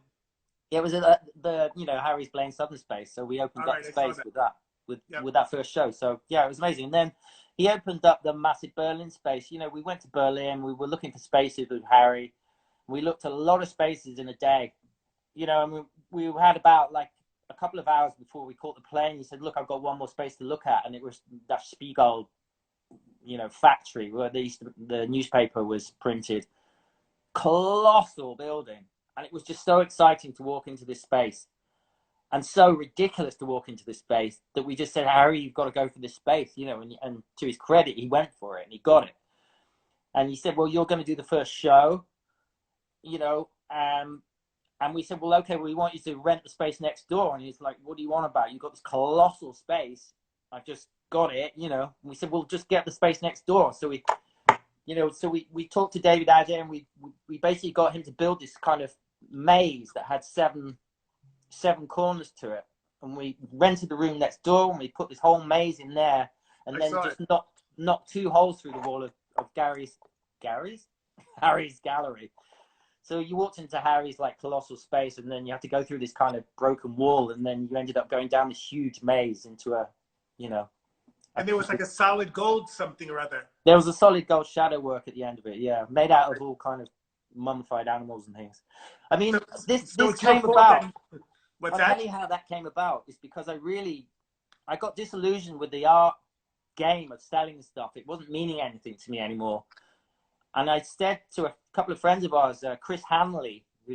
Yeah, it was at the Harry's playing Southern Space, so we opened up space with that with that first show. So yeah, it was amazing. And then he opened up the massive Berlin space. We went to Berlin. We were looking for spaces with Harry. We looked at a lot of spaces in a day. And we had about like a couple of hours before we caught the plane. He said, "Look, I've got one more space to look at," and it was that Spiegel, factory where the newspaper was printed. Colossal building, and it was just so exciting to walk into this space, and so ridiculous to walk into this space that we just said, "Harry, you've got to go for this space," and to his credit, he went for it and he got it. And he said, "Well, you're going to do the first show," and we said, "Well, okay, we want you to rent the space next door." And he's like, "What do you want about? You've got this colossal space. I've just got it, And we said, "Well, just get the space next door." So we talked to David Adjaye, and we basically got him to build this kind of maze that had seven corners to it. And we rented the room next door, and we put this whole maze in there, and then just knocked 2 holes through the wall of Harry's gallery. So you walked into Harry's like colossal space, and then you had to go through this kind of broken wall, and then you ended up going down this huge maze into a. And there was like a solid gold something or other. There was a solid gold shadow work at the end of it, yeah, made out of all kind of mummified animals and things. I mean, this came about. I'll tell you how that came about. Is because I got disillusioned with the art game of selling stuff. It wasn't meaning anything to me anymore. And I said to a couple of friends of ours, Chris Hanley, who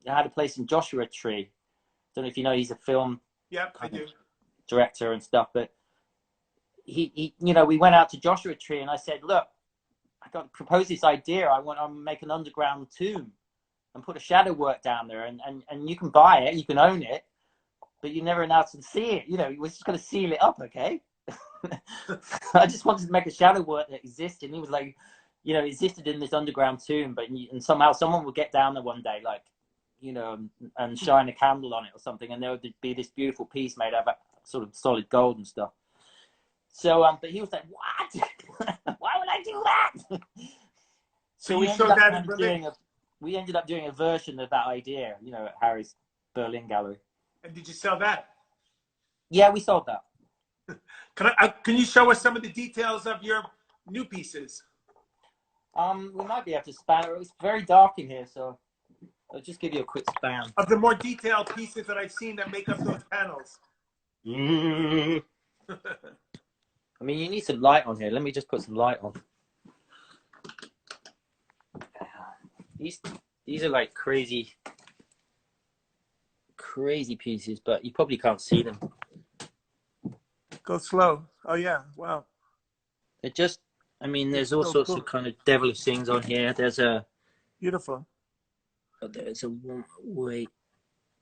had a place in Joshua Tree. Don't know if you know, he's a film I do. Director and stuff, but he we went out to Joshua Tree, and I said, "Look, I got to propose this idea. I want to make an underground tomb and put a shadow work down there, and you can buy it, you can own it, but you never announce and see it. We're just going to seal it up, okay?" I just wanted to make a shadow work that existed. And he was like, it existed in this underground tomb, and somehow someone would get down there one day, like, and shine a candle on it or something, and there would be this beautiful piece made out of sort of solid gold and stuff. So, but he was like, "What? Why would I do that?" So we showed that in Berlin. We ended up doing a version of that idea, at Harry's Berlin gallery. And did you sell that? Yeah, we sold that. Can you show us some of the details of your new pieces? We might be able to span it. It's very dark in here, so I'll just give you a quick span. Of the more detailed pieces that I've seen that make up those panels. I mean, you need some light on here. Let me just put some light on. These are like crazy pieces, but you probably can't see them. Go slow. Oh yeah, wow. They're just, I mean, there's all sorts of kind of devilish things on here. There's a beautiful. There's a wait.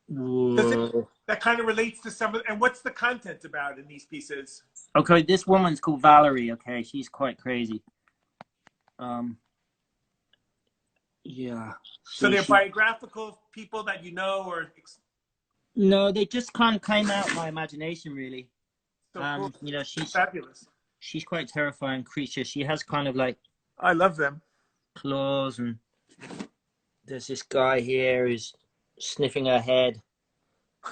That kind of relates to some of, and what's the content about in these pieces? Okay, this woman's called Valerie. Okay, she's quite crazy. Yeah. So they're biographical people that you know, or no? They just kind of came out of my imagination, really. So cool. She's fabulous. She's quite a terrifying creature. She has kind of like, I love them, claws, and there's this guy here who's sniffing her head.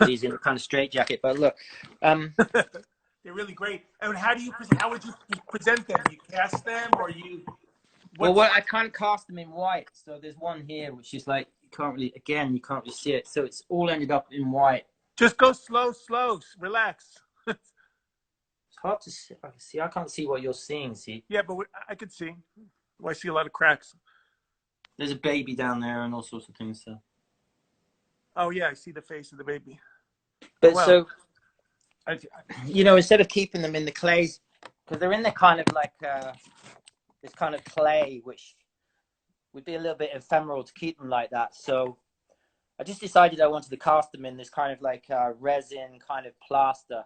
He's in a kind of straitjacket, but look, they're really great. And how would you present them? You cast them, or you? I kind of cast them in white. So there's one here which is like, you can't really see it. So it's all ended up in white. Just go slow, relax. It's hard to see. I can't see what you're seeing. See? Yeah, but I can see. Well, I see a lot of cracks. There's a baby down there and all sorts of things. So. Oh yeah, I see the face of the baby. But so, instead of keeping them in the clays, because they're in the kind of like this kind of clay, which would be a little bit ephemeral to keep them like that. So I just decided I wanted to cast them in this kind of like resin kind of plaster.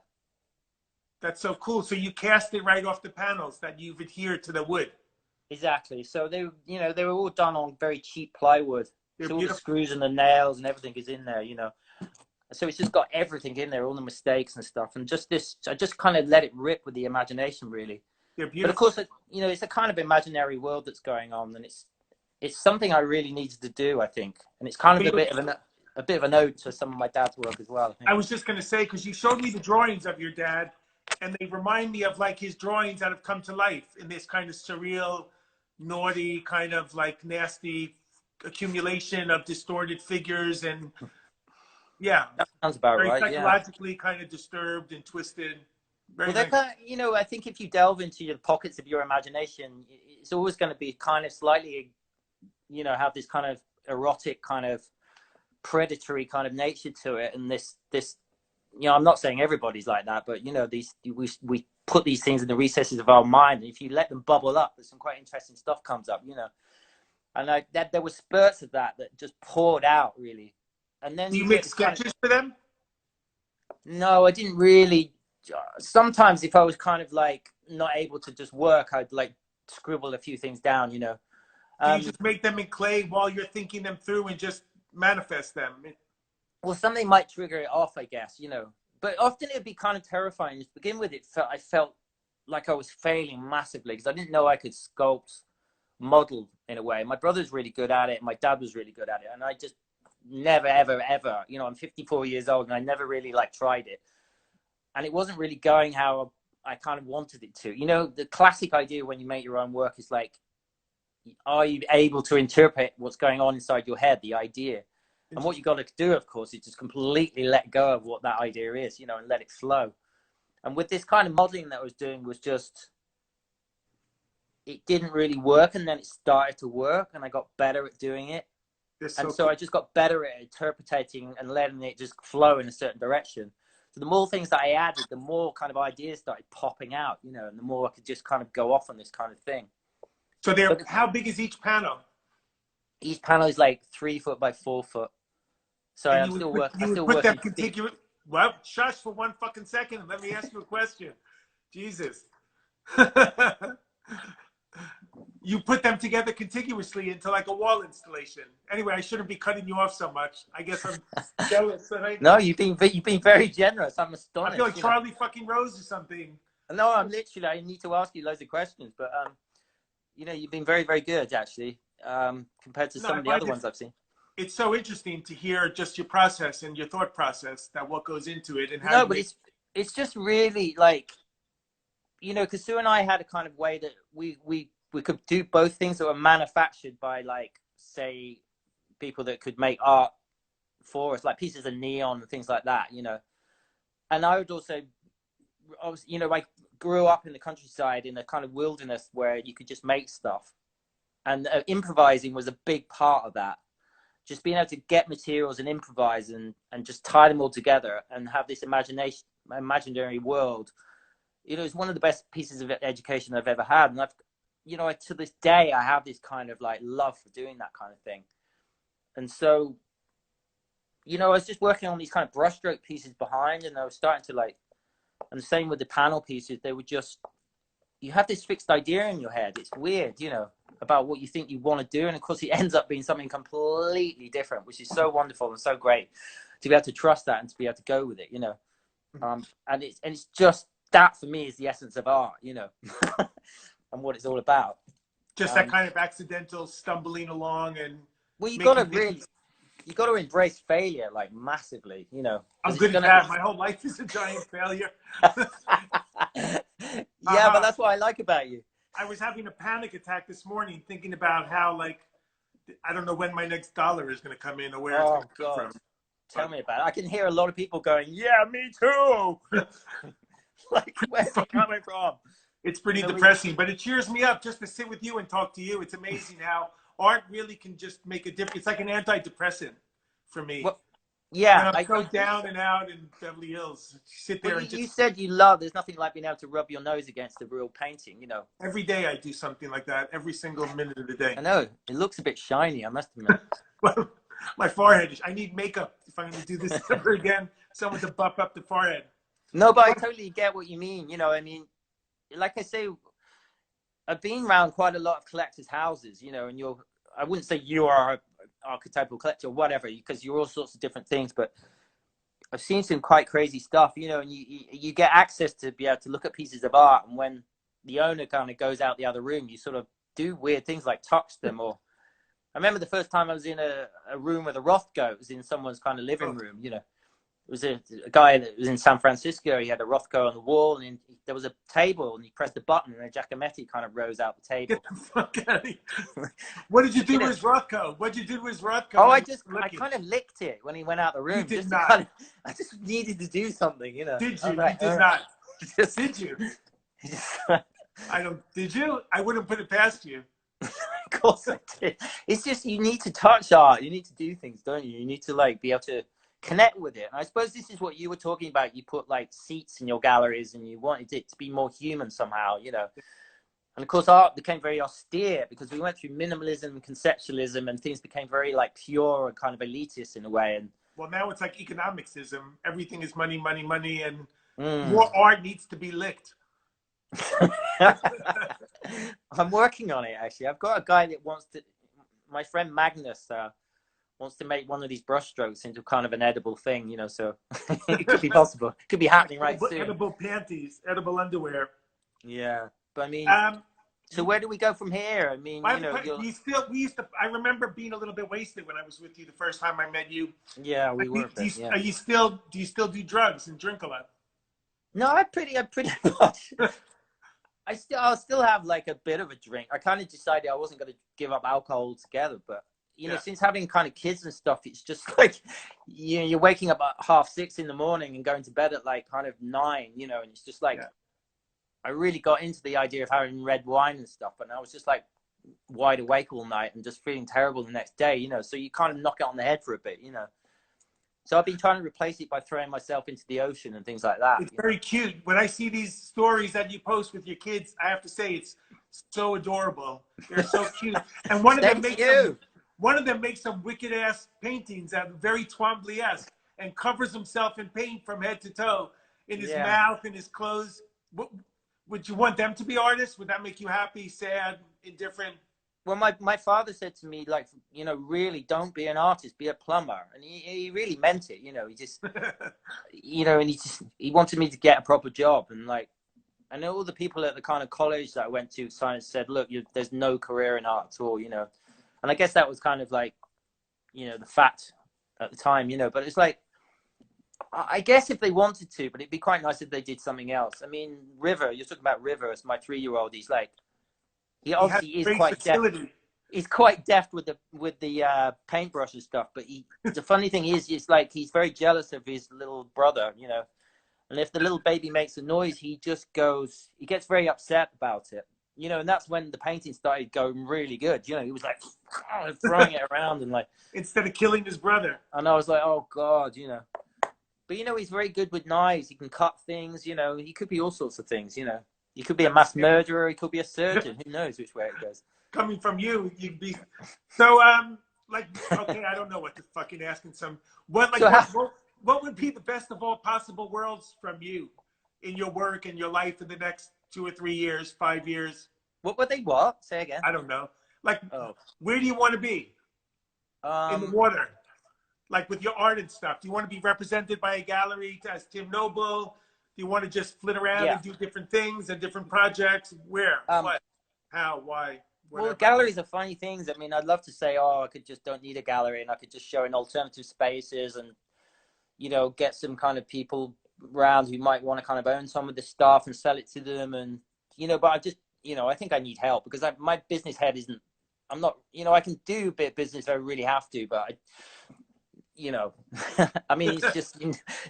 That's so cool. So you cast it right off the panels that you've adhered to the wood. Exactly. So they were all done on very cheap plywood. So all the screws and the nails and everything is in there, So it's just got everything in there, all the mistakes and stuff, and just this. I just kind of let it rip with the imagination, really. They're But of beautiful. course, you know, it's a kind of imaginary world that's going on, and it's something I really needed to do, I think, and it's kind of a bit of an ode to some of my dad's work as well, I think. I was just going to say, because you showed me the drawings of your dad, and they remind me of like his drawings that have come to life in this kind of surreal, naughty, kind of like nasty accumulation of distorted figures. And yeah, That sounds about very right, yeah. psychologically kind of disturbed and twisted. Very Well, they're nice. kind of, you know, I think if you delve into the pockets of your imagination, it's always going to be kind of slightly, you know, have this kind of erotic, kind of predatory kind of nature to it, and this, you know, I'm not saying everybody's like that, but you know, we put these things in the recesses of our mind, and if you let them bubble up, there's some quite interesting stuff comes up, you know. And that there were spurts of that just poured out really, and then Do you you make get this kind of. sketches for them? No, I didn't really. Sometimes if I was kind of like not able to just work, I'd like scribble a few things down, you know. Do you just make them in clay while you're thinking them through and just manifest them? Well, something might trigger it off, I guess, you know. But often it'd be kind of terrifying. To begin with, I felt like I was failing massively because I didn't know I could sculpt, model in a way. My brother's really good at it. My dad was really good at it, and I just never, ever, ever. You know, I'm 54 years old, and I never really like tried it, and it wasn't really going how I kind of wanted it to. You know, the classic idea when you make your own work is like, are you able to interpret what's going on inside your head, the idea? And what you got to do, of course, is just completely let go of what that idea is, you know, and let it flow. And with this kind of modeling that I was doing was just, it didn't really work. And then it started to work and I got better at doing it. And so I just got better at interpreting and letting it just flow in a certain direction. So the more things that I added, the more kind of ideas started popping out, you know, and the more I could just kind of go off on this kind of thing. So how big is each panel? Each panel is like 3 foot by 4 foot. Sorry, And I'm still put them working. contiguous. Well, shush for 1 fucking second and let me ask you a question. Jesus. You put them together contiguously into like a wall installation. Anyway, I shouldn't be cutting you off so much. I guess I'm jealous. No, you've been very generous. I'm astonished. I feel like Charlie fucking Rose or something. No, I need to ask you loads of questions, but you know, you've been very, very good actually, compared to some of the other ones I've seen. It's so interesting to hear just your process and your thought process, that what goes into it and how. No, but it's just really like, you know, because Sue and I had a kind of way that we could do both things that were manufactured by, like, say, people that could make art for us, like pieces of neon and things like that, you know. And I would also, you know, I grew up in the countryside in a kind of wilderness where you could just make stuff, and improvising was a big part of that. Just being able to get materials and improvise and just tie them all together and have this imaginary world, you know, it's one of the best pieces of education I've ever had. And I've, you know, to this day, I have this kind of like love for doing that kind of thing. And so, you know, I was just working on these kind of brushstroke pieces behind, and I was starting to like, and the same with the panel pieces, they were just, you have this fixed idea in your head. It's weird, you know, about what you think you want to do. And of course it ends up being something completely different, which is so wonderful and so great to be able to trust that and to be able to go with it, you know. And it's just, that for me is the essence of art, you know, and what it's all about. Just that kind of accidental stumbling along. And well, you got to embrace failure, like, massively, you know. I'm good at that. My whole life is a giant failure. Yeah, but that's what I like about you. I was having a panic attack this morning thinking about how, like, I don't know when my next dollar is going to come in or where it's going to come from. Tell me about it. I can hear a lot of people going, yeah, me too. Like, where's it coming from? It's pretty depressing, but it cheers me up just to sit with you and talk to you. It's amazing how art really can just make a difference. It's like an antidepressant for me. Well, yeah. I go down and out in Beverly Hills. Sit there and you said you love, there's nothing like being able to rub your nose against a real painting, you know. Every day I do something like that, every single minute of the day. I know. It looks a bit shiny, I must admit. Well, my forehead, I need makeup if I'm going to do this ever again. Someone to buff up the forehead. No, but I totally get what you mean. You know, I mean, like I say, I've been around quite a lot of collectors' houses, you know, and I wouldn't say you are an archetypal collector or whatever, because you're all sorts of different things, but I've seen some quite crazy stuff, you know, and you get access to be able to look at pieces of art, and when the owner kind of goes out the other room, you sort of do weird things like touch them. Or I remember the first time I was in a room with a Rothko. It was in someone's kind of living room, you know. It was a guy that was in San Francisco. He had a Rothko on the wall, and there was a table, and he pressed a button, and a Giacometti kind of rose out the table. Get the fuck out of here. What did you do with his Rothko? What did you do with his Rothko? Oh, I kind of licked it when he went out the room. You did just not. I just needed to do something, you know. Did you? Like, You did not. Just, Did you? I don't. Did you? I wouldn't put it past you. Of course I did. It's just you need to touch art. You need to do things, don't you? You need to like be able to connect with it. And I suppose this is what you were talking about. You put like seats in your galleries, and you wanted it to be more human somehow, you know. And of course, art became very austere because we went through minimalism and conceptualism, and things became very like pure and kind of elitist in a way. And well, now it's like economicsism. Everything is money, money, money, and more art needs to be licked. I'm working on it, actually. I've got a guy that wants to, my friend Magnus wants to make one of these brushstrokes into kind of an edible thing, you know, so it could be possible. It could be happening right soon. Edible panties, edible underwear. Yeah, but I mean, so where do we go from here? I mean, you know, we used to, I remember being a little bit wasted when I was with you the first time I met you. Yeah, we were. Do you still do drugs and drink a lot? No, I pretty much. I'll still have like a bit of a drink. I kind of decided I wasn't going to give up alcohol altogether, but you know, since having kind of kids and stuff, it's just like you're waking up at 6:30 in the morning and going to bed at like kind of 9, you know, and it's just like I really got into the idea of having red wine and stuff, and I was just like wide awake all night and just feeling terrible the next day, you know. So you kind of knock it on the head for a bit, you know. So I've been trying to replace it by throwing myself into the ocean and things like that. It's very cute. When I see these stories that you post with your kids, I have to say it's so adorable. They're so cute. And one of them makes some wicked ass paintings that are very Twombly-esque and covers himself in paint from head to toe, in his mouth, in his clothes. Would you want them to be artists? Would that make you happy, sad, indifferent? Well, my father said to me, like, you know, really don't be an artist, be a plumber. And he really meant it, you know. He just, you know, and he wanted me to get a proper job. And like, I know all the people at the kind of college that I went to said, look, there's no career in art at all, you know. And I guess that was kind of like, you know, the fact at the time, you know. But it's like, I guess if they wanted to, but it'd be quite nice if they did something else. I mean, River, you're talking about River as my 3-year-old. He's like, he obviously is quite deft. He's quite deft with the paintbrush and stuff. But the funny thing is, it's like he's very jealous of his little brother, you know. And if the little baby makes a noise, he gets very upset about it, you know. And that's when the painting started going really good. You know, he was like throwing it around and like instead of killing his brother. And I was like, oh God, you know. But you know, he's very good with knives. He can cut things. You know, he could be all sorts of things. You know. He could be a mass murderer. He could be a surgeon. Who knows which way it goes? Coming from you, you'd be so. Like, okay, I don't know what to fucking asking some. What would be the best of all possible worlds from you in your work and your life in the next 2 or 3 years, 5 years? What would they? What? Say again. I don't know. Like, where do you want to be? In the water, like with your art and stuff. Do you want to be represented by a gallery as Tim Noble? Do you want to just flit around and do different things and different projects? Where? What? How? Why? Whatever. Well, galleries are funny things. I mean, I'd love to say, I don't need a gallery, and I could just show in alternative spaces and, you know, get some kind of people around who might want to kind of own some of this stuff and sell it to them. And, you know, but I just, you know, I think I need help because my business head isn't, I'm not, you know, I can do a bit of business if I really have to, but you know, I mean, it's just,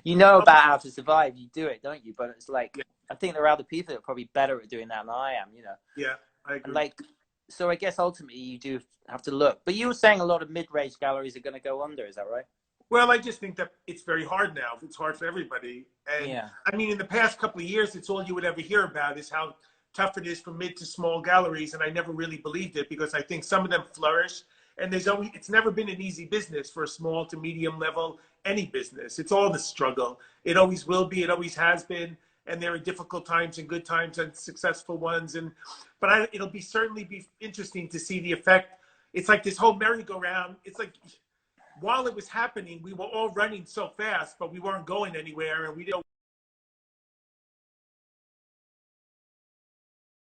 you know about how to survive. You do it, don't you? But it's like, I think there are other people that are probably better at doing that than I am, you know? Yeah, I agree. And like, so I guess ultimately you do have to look. But you were saying a lot of mid-range galleries are going to go under. Is that right? Well, I just think that it's very hard now. It's hard for everybody. And I mean, in the past couple of years, it's all you would ever hear about is how tough it is for mid to small galleries. And I never really believed it because I think some of them flourish. And it's never been an easy business for a small to medium level, any business. It's all the struggle. It always will be. It always has been. And there are difficult times and good times and successful ones. But it'll certainly be interesting to see the effect. It's like this whole merry-go-round. It's like while it was happening, we were all running so fast, but we weren't going anywhere, and we didn't know